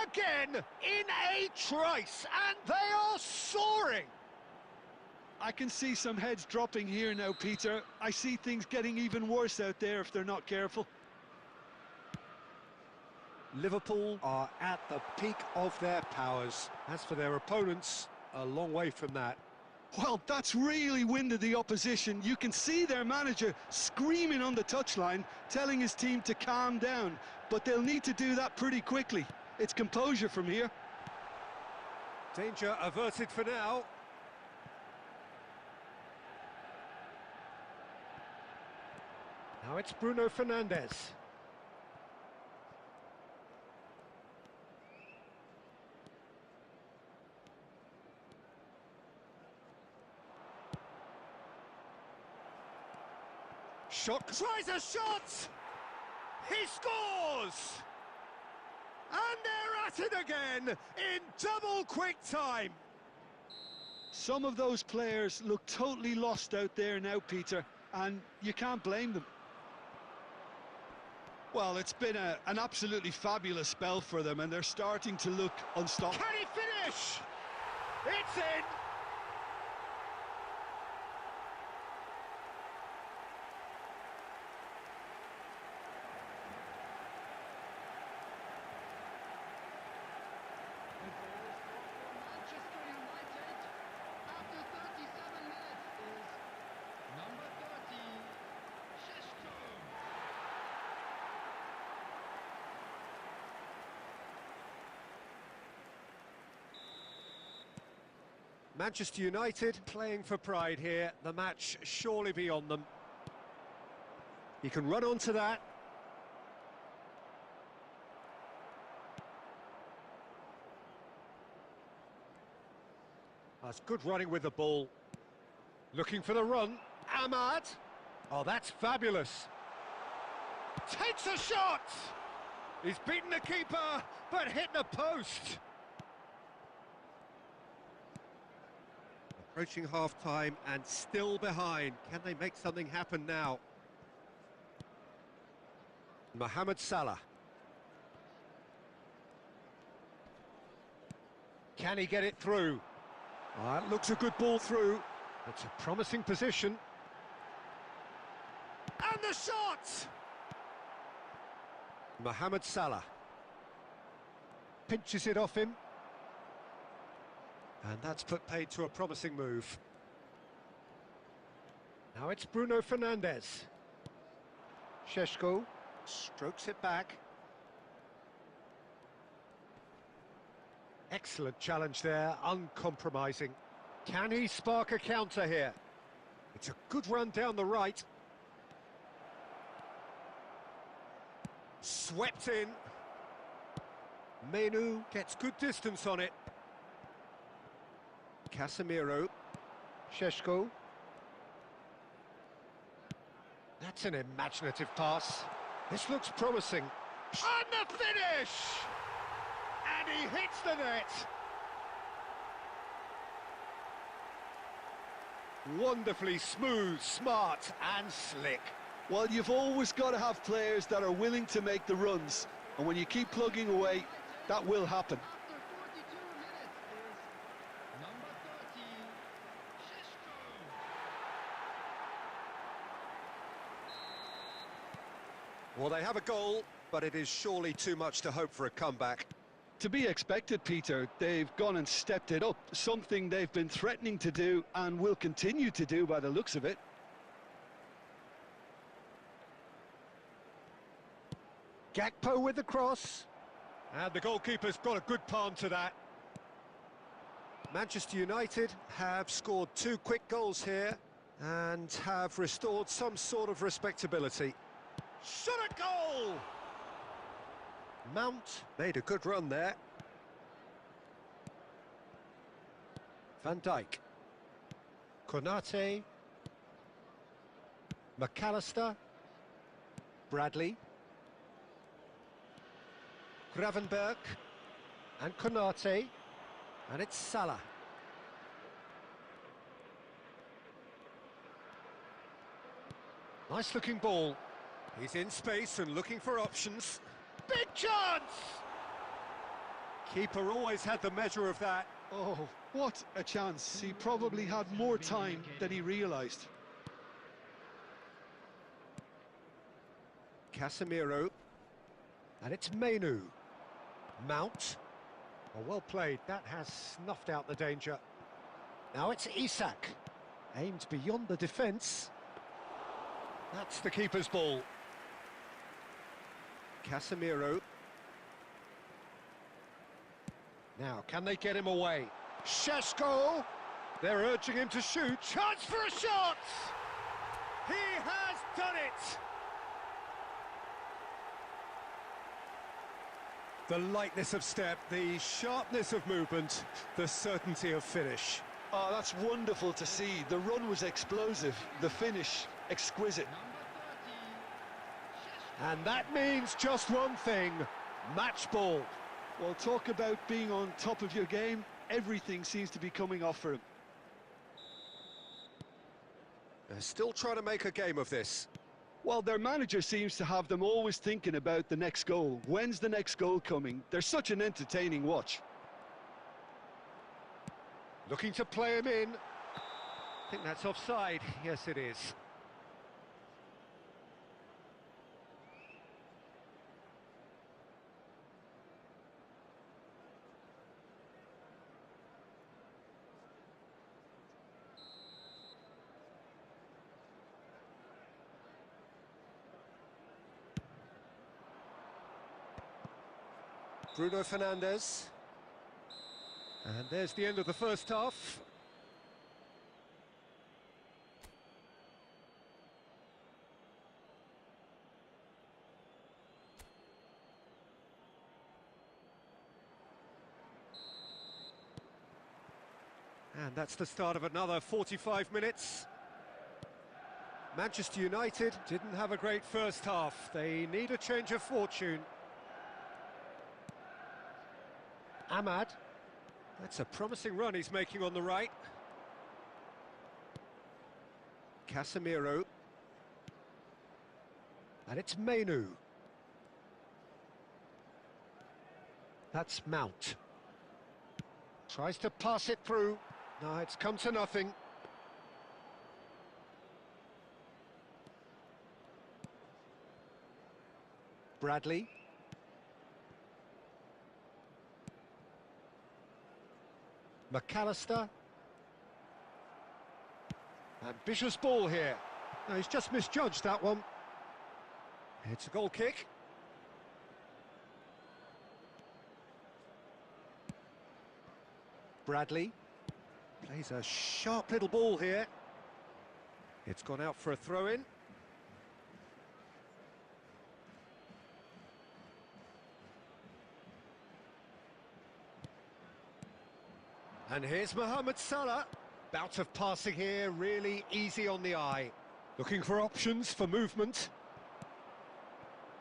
Speaker 1: Again, in a trice, and they are soaring.
Speaker 2: I can see some heads dropping here now, Peter. I see things getting even worse out there if they're not careful.
Speaker 1: Liverpool are at the peak of their powers. As for their opponents, a long way from that.
Speaker 2: Well, that's really winded the opposition. You can see their manager screaming on the touchline, telling his team to calm down. But they'll need to do that pretty quickly. It's composure from here.
Speaker 1: Danger averted for now. Now it's Bruno Fernandes. Shot, tries a shot! He scores! And they're at it again in double quick time.
Speaker 2: Some of those players look totally lost out there now, Peter, and you can't blame them. Well, it's been an absolutely fabulous spell for them, and they're starting to look unstoppable.
Speaker 1: Can he finish? It's in!
Speaker 4: Manchester United, after 37 minutes, is number 30, Šeško.
Speaker 1: Manchester United playing for pride here. The match surely beyond them. He can run onto that. That's good running with the ball. Looking for the run. Ahmad. Oh, that's fabulous. Takes a shot. He's beaten the keeper, but hit the post. Approaching half-time and still behind. Can they make something happen now? Mohamed Salah. Can he get it through? Oh, that looks a good ball through. It's a promising position. And the shot! Mohamed Salah. Pinches it off him. And that's put paid to a promising move. Now it's Bruno Fernandes. Šeško strokes it back. Excellent challenge there, uncompromising. Can he spark a counter here? It's a good run down the right. Swept in. Menu gets good distance on it. Casemiro. Šeško. That's an imaginative pass. This looks promising. And the finish! And he hits the net. Wonderfully smooth, smart and slick.
Speaker 2: Well, you've always got to have players that are willing to make the runs, and when you keep plugging away, that will happen.
Speaker 4: After 42 minutes is number 30, Šeško.
Speaker 1: Well, they have a goal, but it is surely too much to hope for a comeback.
Speaker 2: To be expected, Peter. They've gone and stepped it up, something they've been threatening to do and will continue to do by the looks of it.
Speaker 1: Gakpo with the cross. And the goalkeeper's got a good palm to that. Manchester United have scored 2 quick goals here and have restored some sort of respectability. Shot a goal! Mount made a good run there. Van Dijk. Konate. McAllister. Bradley. Gravenberch. And Konate. And it's Salah. Nice looking ball. He's in space and looking for options. Big chance! Keeper always had the measure of that.
Speaker 2: Oh, what a chance. He probably had more time than he realised.
Speaker 1: Casemiro. And it's Menu. Mount. Oh, well played. That has snuffed out the danger. Now it's Isak. Aimed beyond the defence. That's the keeper's ball. Casemiro. Now, can they get him away? Šeško! They're urging him to shoot. Chance for a shot! He has done it! The lightness of step, the sharpness of movement, the certainty of finish.
Speaker 2: Oh, that's wonderful to see. The run was explosive, the finish exquisite.
Speaker 1: And that means just one thing, match ball.
Speaker 2: Well, talk about being on top of your game. Everything seems to be coming off for him.
Speaker 1: They're still trying to make a game of this.
Speaker 2: Well, their manager seems to have them always thinking about the next goal. When's the next goal coming? They're such an entertaining watch.
Speaker 1: Looking to play him in. I think that's offside. Yes, it is. Bruno Fernandes. And there's the end of the first half. And that's the start of another 45 minutes. Manchester United didn't have a great first half. They need a change of fortune. Ahmad. That's a promising run he's making on the right. Casemiro. And it's Mainu. That's Mount. Tries to pass it through. No, it's come to nothing. Bradley. McAllister. Ambitious ball here. No, he's just misjudged that one. It's a goal kick. Bradley plays a sharp little ball here. It's gone out for a throw-in. And here's Mohamed Salah. Bout of passing here, really easy on the eye. Looking for options for movement.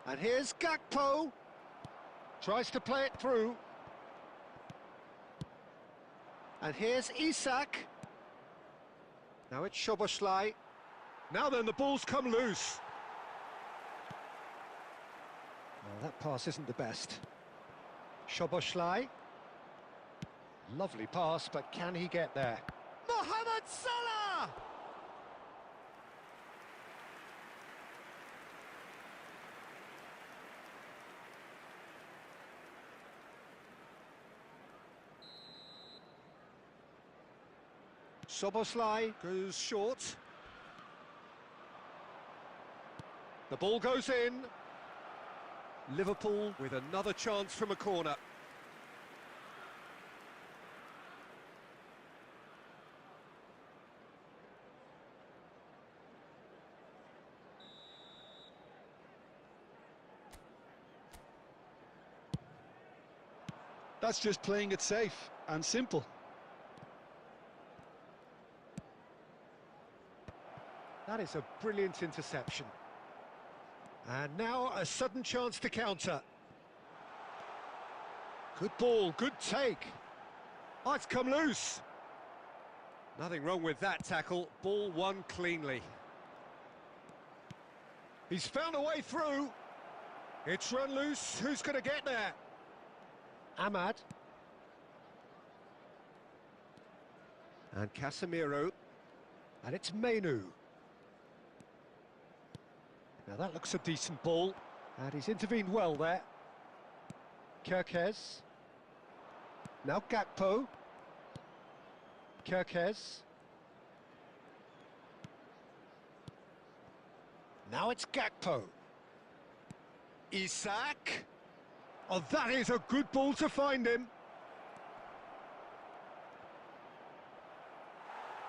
Speaker 1: And here's Gakpo. Tries to play it through. And here's Isak. Now it's Szoboszlai. Now then, the ball's come loose. Well, that pass isn't the best. Szoboszlai. Lovely pass, but can he get there? Mohamed Salah! Szoboszlai goes short. The ball goes in. Liverpool with another chance from a corner.
Speaker 2: That's just playing it safe and simple.
Speaker 1: That is a brilliant interception. And now a sudden chance to counter. Good ball, good take. Oh, it's come loose. Nothing wrong with that tackle. Ball won cleanly. He's found a way through. It's run loose. Who's going to get there? Ahmad. And Casemiro. And it's Mainu. Now that looks a decent ball. And he's intervened well there. Kerkez. Now Gakpo. Kirkes. Now it's Gakpo. Isak. Oh, that is a good ball to find him.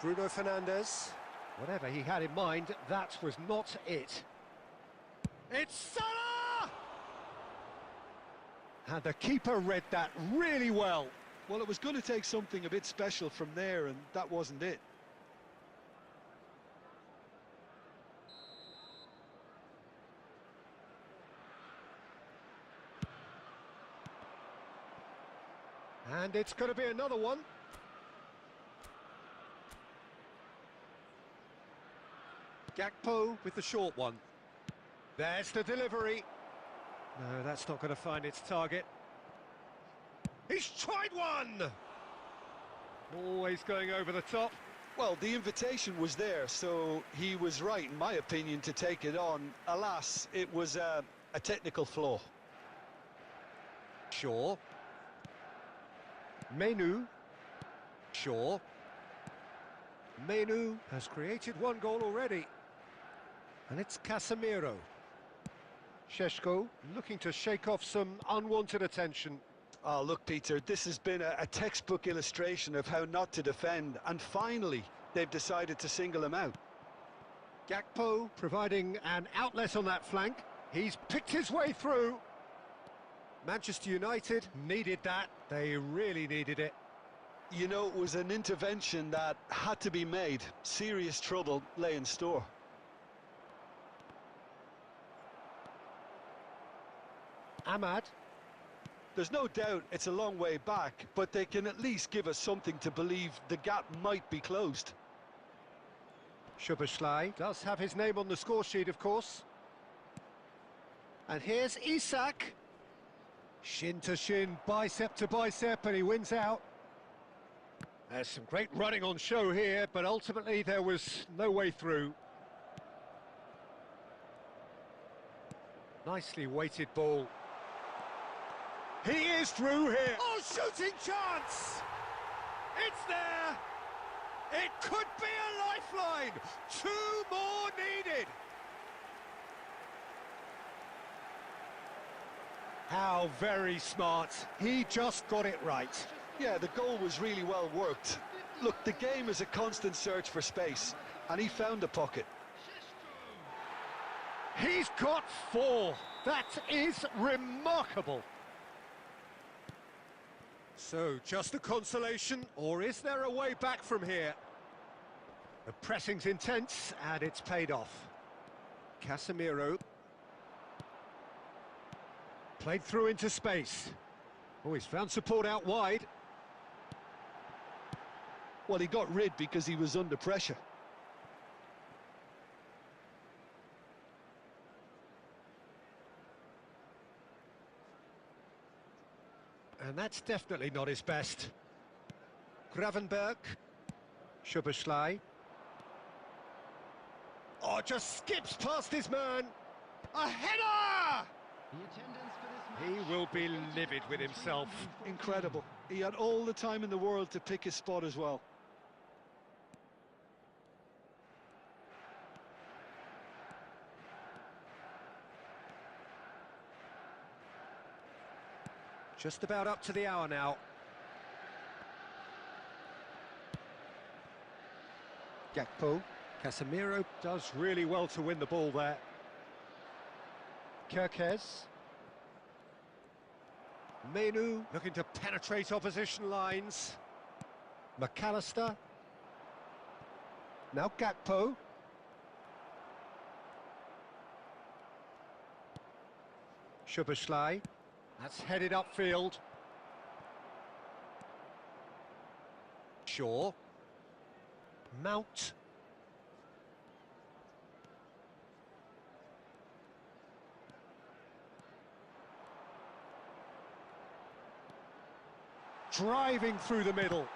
Speaker 1: Bruno Fernandes. Whatever he had in mind, that was not it. It's Salah! And the keeper read that really well.
Speaker 2: Well, it was going to take something a bit special from there, and that wasn't it.
Speaker 1: And it's going to be another one. Gakpo with the short one. There's the delivery. No, that's not going to find its target. He's tried one! Always going over the top.
Speaker 2: Well, the invitation was there, so he was right, in my opinion, to take it on. Alas, it was a technical flaw.
Speaker 1: Shaw. Menu. Shaw. Menu has created one goal already. And it's Casemiro. Šeško looking to shake off some unwanted attention.
Speaker 2: Oh, look, Peter, this has been a textbook illustration of how not to defend, and finally they've decided to single him out.
Speaker 1: Gakpo providing an outlet on that flank. He's picked his way through. Manchester United needed that. They really needed it.
Speaker 2: You know, it was an intervention that had to be made. Serious trouble lay in store.
Speaker 1: Ahmad.
Speaker 2: There's no doubt it's a long way back, but they can at least give us something to believe the gap might be closed.
Speaker 1: Szoboszlai does have his name on the score sheet, of course. And here's Isak. Shin to shin, bicep to bicep, and he wins out. There's some great running on show here, but ultimately there was no way through. Nicely weighted ball. He is through here. Oh, shooting chance! It's there! It could be a lifeline! 2 more needed! How very smart. He just got it right.
Speaker 2: Yeah, the goal was really well worked. Look, the game is a constant search for space, and he found the pocket.
Speaker 1: He's got 4. That is remarkable. So, just a consolation, or is there a way back from here? The pressing's intense, and it's paid off. Casemiro. Played through into space. Oh, he's found support out wide.
Speaker 2: Well, he got rid because he was under pressure.
Speaker 1: And that's definitely not his best. Gravenberg. Szoboszlai. Oh, just skips past his man. A header!
Speaker 4: The attendance for this match.
Speaker 1: He will be livid with himself.
Speaker 2: Incredible. He had all the time in the world to pick his spot as well.
Speaker 1: Just about up to the hour now. Gakpo. Casemiro does really well to win the ball there. Kirkes. Menu looking to penetrate opposition lines. McAllister. Now Gakpo. Szoboszlai. That's headed upfield. Shaw. Mount. Driving through the middle.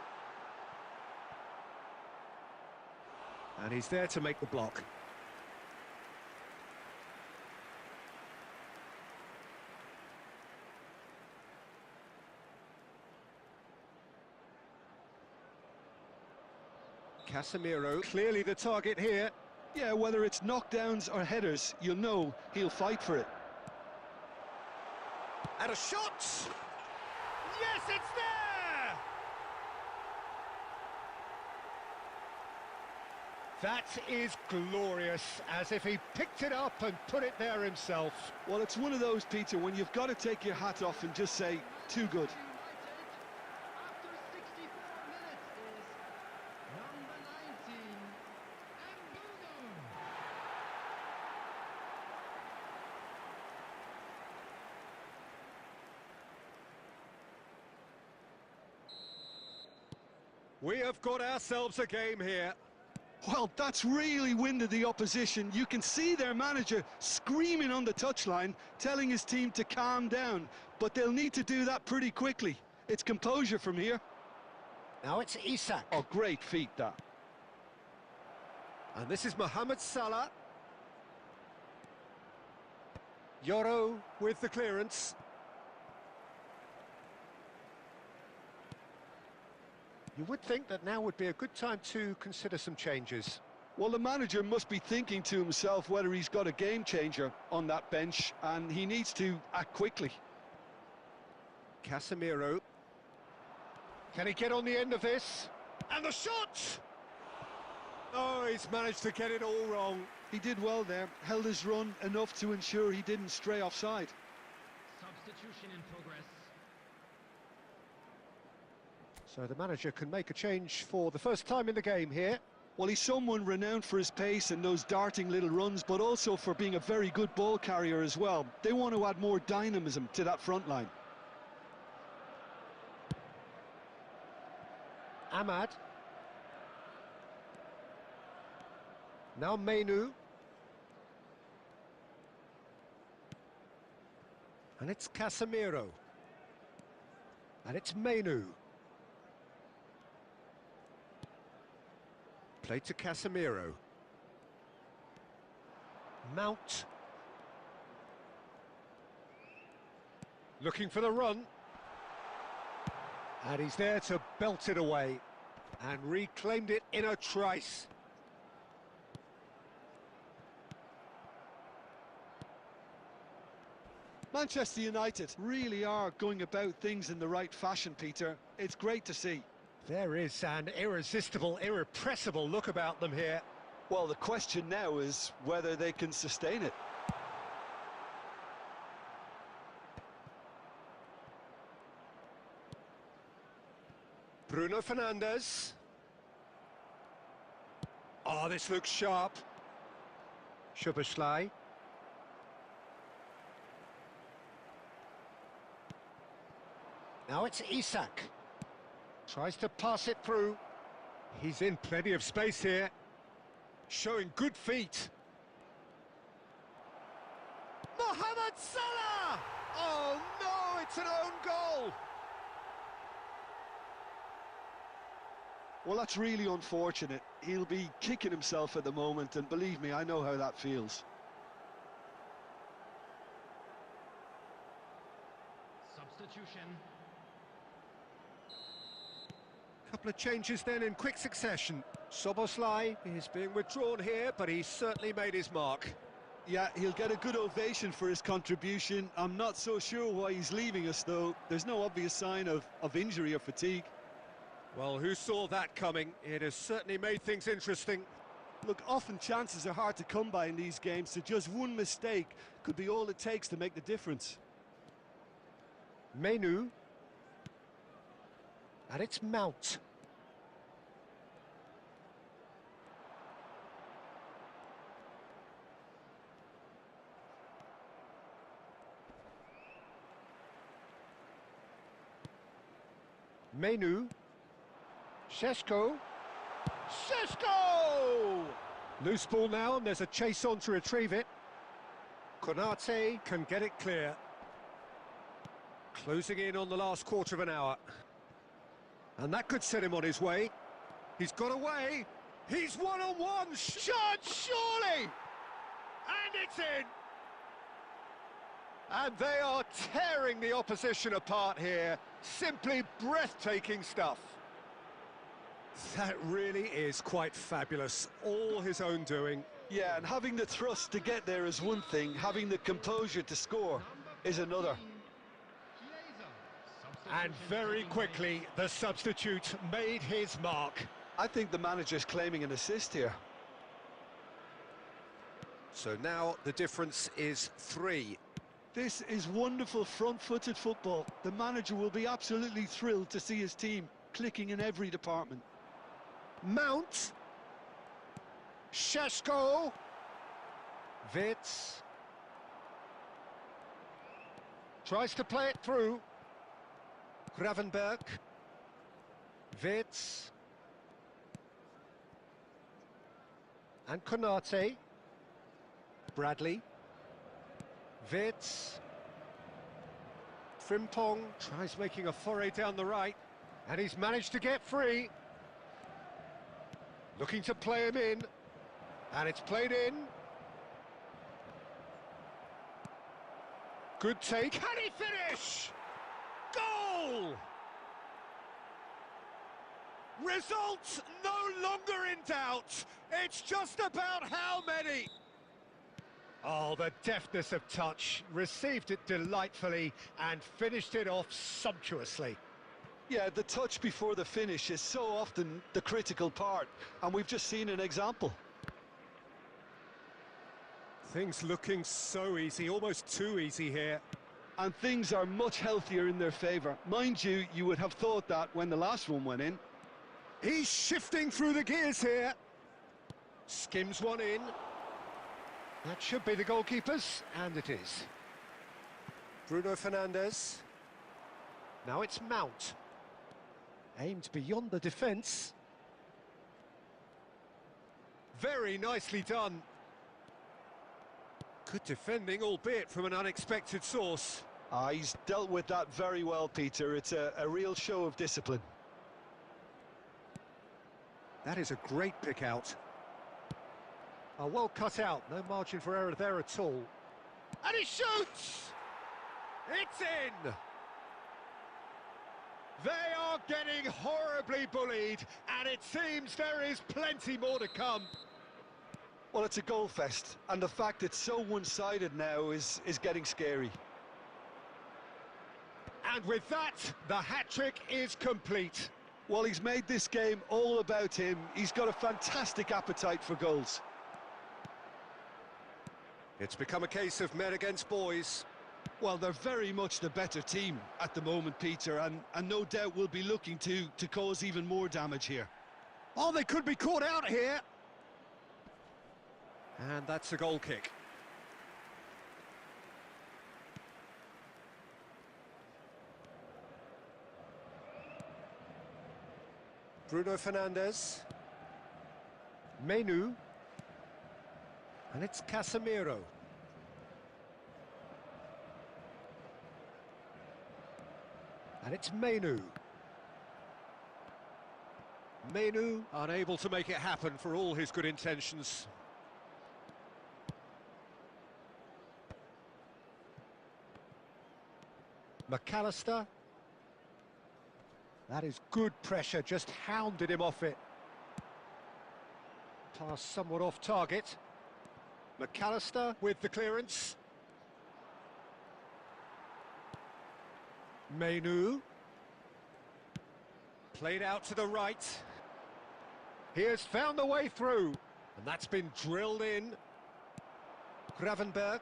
Speaker 1: And he's there to make the block. Casemiro, clearly the target here.
Speaker 2: Yeah, whether it's knockdowns or headers, you'll know he'll fight for it.
Speaker 1: And a shot! Yes, it's there! That is glorious, as if he picked it up and put it there himself.
Speaker 2: Well, it's one of those, Peter, when you've got to take your hat off and just say, too good.
Speaker 4: After 64 minutes is number 19, Mbumo.
Speaker 1: We have got ourselves a game here.
Speaker 2: Well, that's really winded the opposition. You can see their manager screaming on the touchline, telling his team to calm down. But they'll need to do that pretty quickly. It's composure from here.
Speaker 1: Now it's Isak.
Speaker 2: Oh, great feat, that.
Speaker 1: And this is Mohamed Salah. Yoro with the clearance. You would think that now would be a good time to consider some changes.
Speaker 2: Well, the manager must be thinking to himself whether he's got a game changer on that bench, and he needs to act quickly.
Speaker 1: Casemiro. Can he get on the end of this? And the shot! Oh, he's managed to get it all wrong.
Speaker 2: He did well there, held his run enough to ensure he didn't stray offside.
Speaker 4: Substitution in progress.
Speaker 1: So the manager can make a change for the first time in the game here.
Speaker 2: Well, he's someone renowned for his pace and those darting little runs, but also for being a very good ball carrier as well. They want to add more dynamism to that front line.
Speaker 1: Ahmad. Now Mainoo. And it's Casemiro. And it's Mainoo. Play to Casemiro. Mount. Looking for the run. And he's there to belt it away. And reclaimed it in a trice.
Speaker 2: Manchester United really are going about things in the right fashion, Peter. It's great to see.
Speaker 1: There is an irresistible, irrepressible look about them here.
Speaker 2: Well, the question now is whether they can sustain it.
Speaker 1: Bruno Fernandes. Oh, this looks sharp. Szoboszlai. Now it's Isak. Tries to pass it through. He's in plenty of space here. Showing good feet. Mohamed Salah! Oh no, it's an own goal!
Speaker 2: Well, that's really unfortunate. He'll be kicking himself at the moment, and believe me, I know how that feels.
Speaker 4: Substitution.
Speaker 1: Couple of changes then in quick succession. Szoboszlai is being withdrawn here, but he's certainly made his mark.
Speaker 2: Yeah, he'll get a good ovation for his contribution. I'm not so sure why he's leaving us, though. There's no obvious sign of injury or fatigue.
Speaker 1: Well, who saw that coming? It has certainly made things interesting.
Speaker 2: Look, often chances are hard to come by in these games, so just one mistake could be all it takes to make the difference.
Speaker 1: Mainoo. And it's Mount. Mainoo. Šeško. Šeško! Loose ball now, and there's a chase on to retrieve it. Konate can get it clear. Closing in on the last quarter of an hour. And that could set him on his way. He's got away. He's one-on-one. Shot, surely! And it's in! And they are tearing the opposition apart here. Simply breathtaking stuff. That really is quite fabulous. All his own doing.
Speaker 2: Yeah, and having the thrust to get there is one thing, having the composure to score is another.
Speaker 1: And very quickly, the substitute made his mark.
Speaker 2: I think the manager's claiming an assist here.
Speaker 1: So now the difference is 3.
Speaker 2: This is wonderful front-footed football. The manager will be absolutely thrilled to see his team clicking in every department.
Speaker 1: Mount. Šeško. Wits. Tries to play it through. Gravenberch. Wits. And Konate. Bradley. Wits. Frimpong tries making a foray down the right, and he's managed to get free. Looking to play him in, and it's played in. Good take. Can he finish? Goal! Results no longer in doubt. It's just about how many. Oh, the deftness of touch. Received it delightfully and finished it off sumptuously.
Speaker 2: Yeah, the touch before the finish is so often the critical part, and we've just seen an example.
Speaker 1: Things looking so easy, almost too easy here.
Speaker 2: And things are much healthier in their favour. Mind you, you would have thought that when the last one went in.
Speaker 1: He's shifting through the gears here. Skims one in. That should be the goalkeeper's, and it is. Bruno Fernandes. Now it's Mount. Aimed beyond the defence. Very nicely done. Good defending, albeit from an unexpected source.
Speaker 2: He's dealt with that very well, Peter. It's a real show of discipline.
Speaker 1: That is a great pick out. Oh, well cut out, no margin for error there at all. And he shoots! It's in! They are getting horribly bullied, and it seems there is plenty more to come.
Speaker 2: Well, it's a goal fest, and the fact it's so one-sided now is getting scary.
Speaker 1: And with that, the hat-trick is complete.
Speaker 2: Well, he's made this game all about him. He's got a fantastic appetite for goals.
Speaker 1: It's become a case of men against boys.
Speaker 2: Well, they're very much the better team at the moment, Peter, and no doubt will be looking to cause even more damage here.
Speaker 1: Oh, they could be caught out here. And that's a goal kick. Bruno Fernandes. Menu. And it's Casemiro. And it's Menu. Menu unable to make it happen for all his good intentions. McAllister. That is good pressure, just hounded him off it. Pass somewhat off target. McAllister with the clearance. Menu. Played out to the right. He has found the way through, and that's been drilled in. Gravenberch.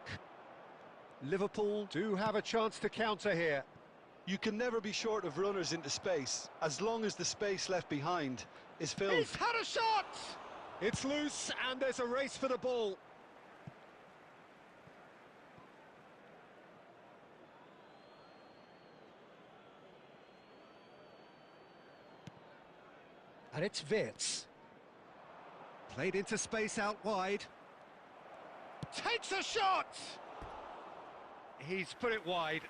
Speaker 1: Liverpool do have a chance to counter here.
Speaker 2: You can never be short of runners into space, as long as the space left behind is filled.
Speaker 1: He's had a shot! It's loose, and there's a race for the ball. And it's Wirtz. Played into space out wide. Takes a shot! He's put it wide.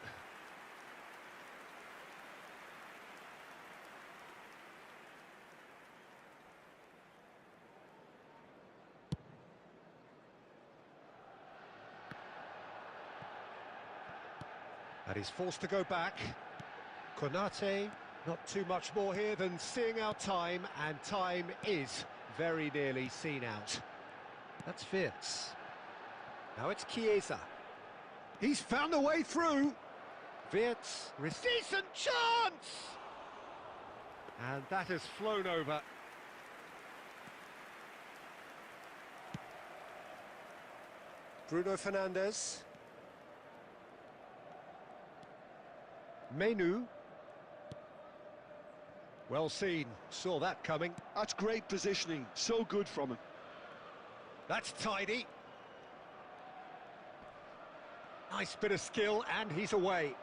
Speaker 1: And he's forced to go back. Konate. Not too much more here than seeing out time, and time is very nearly seen out. That's Wirtz. Now it's Chiesa. He's found a way through. Wirtz, decent chance! And that has flown over. Bruno Fernandes. Menu. Well seen, saw that coming.
Speaker 2: That's great positioning, so good from him.
Speaker 1: That's tidy. Nice bit of skill, and he's away.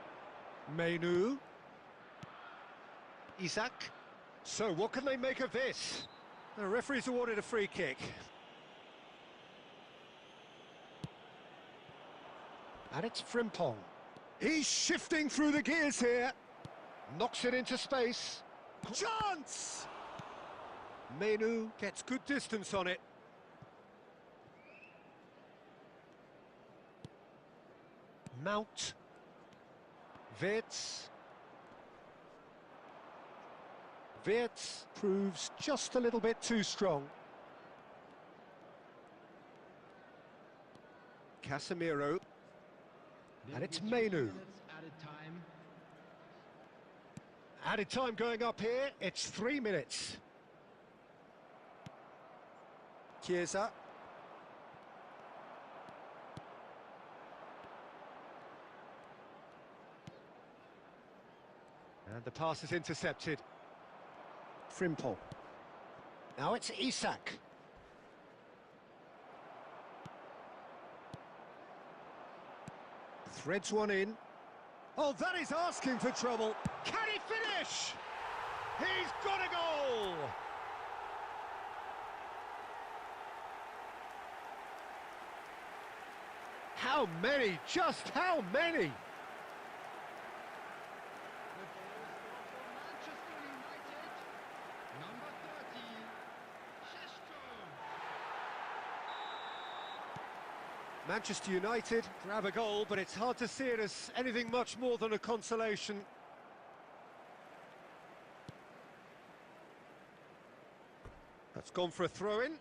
Speaker 1: Menu. Isak. So, what can they make of this? The referee's awarded a free kick. And it's Frimpong. He's shifting through the gears here. Knocks it into space. Chance! Menu gets good distance on it. Mount. Wirtz. Wirtz proves just a little bit too strong. Casemiro. And it's Menu.
Speaker 4: Added time.
Speaker 1: Added time going up here, it's 3 minutes. Chiesa. And the pass is intercepted. Frimpong. Now it's Isak. Threads one in. Oh, that is asking for trouble. Can he finish? He's got a goal! How many? Just how many?
Speaker 4: Manchester United, number 30, Šeško.
Speaker 1: Manchester United grab a goal, but it's hard to see it as anything much more than a consolation. That's gone for a throw-in.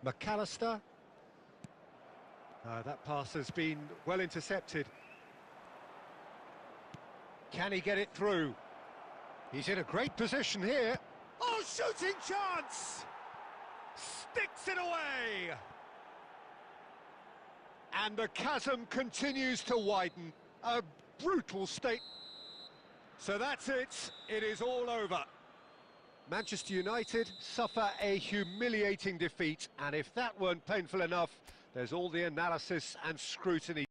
Speaker 1: McAllister. That pass has been well intercepted. Can he get it through? He's in a great position here. Oh, shooting chance! Sticks it away! And the chasm continues to widen. A brutal state. So that's it. It is all over. Manchester United suffer a humiliating defeat, and if that weren't painful enough, there's all the analysis and scrutiny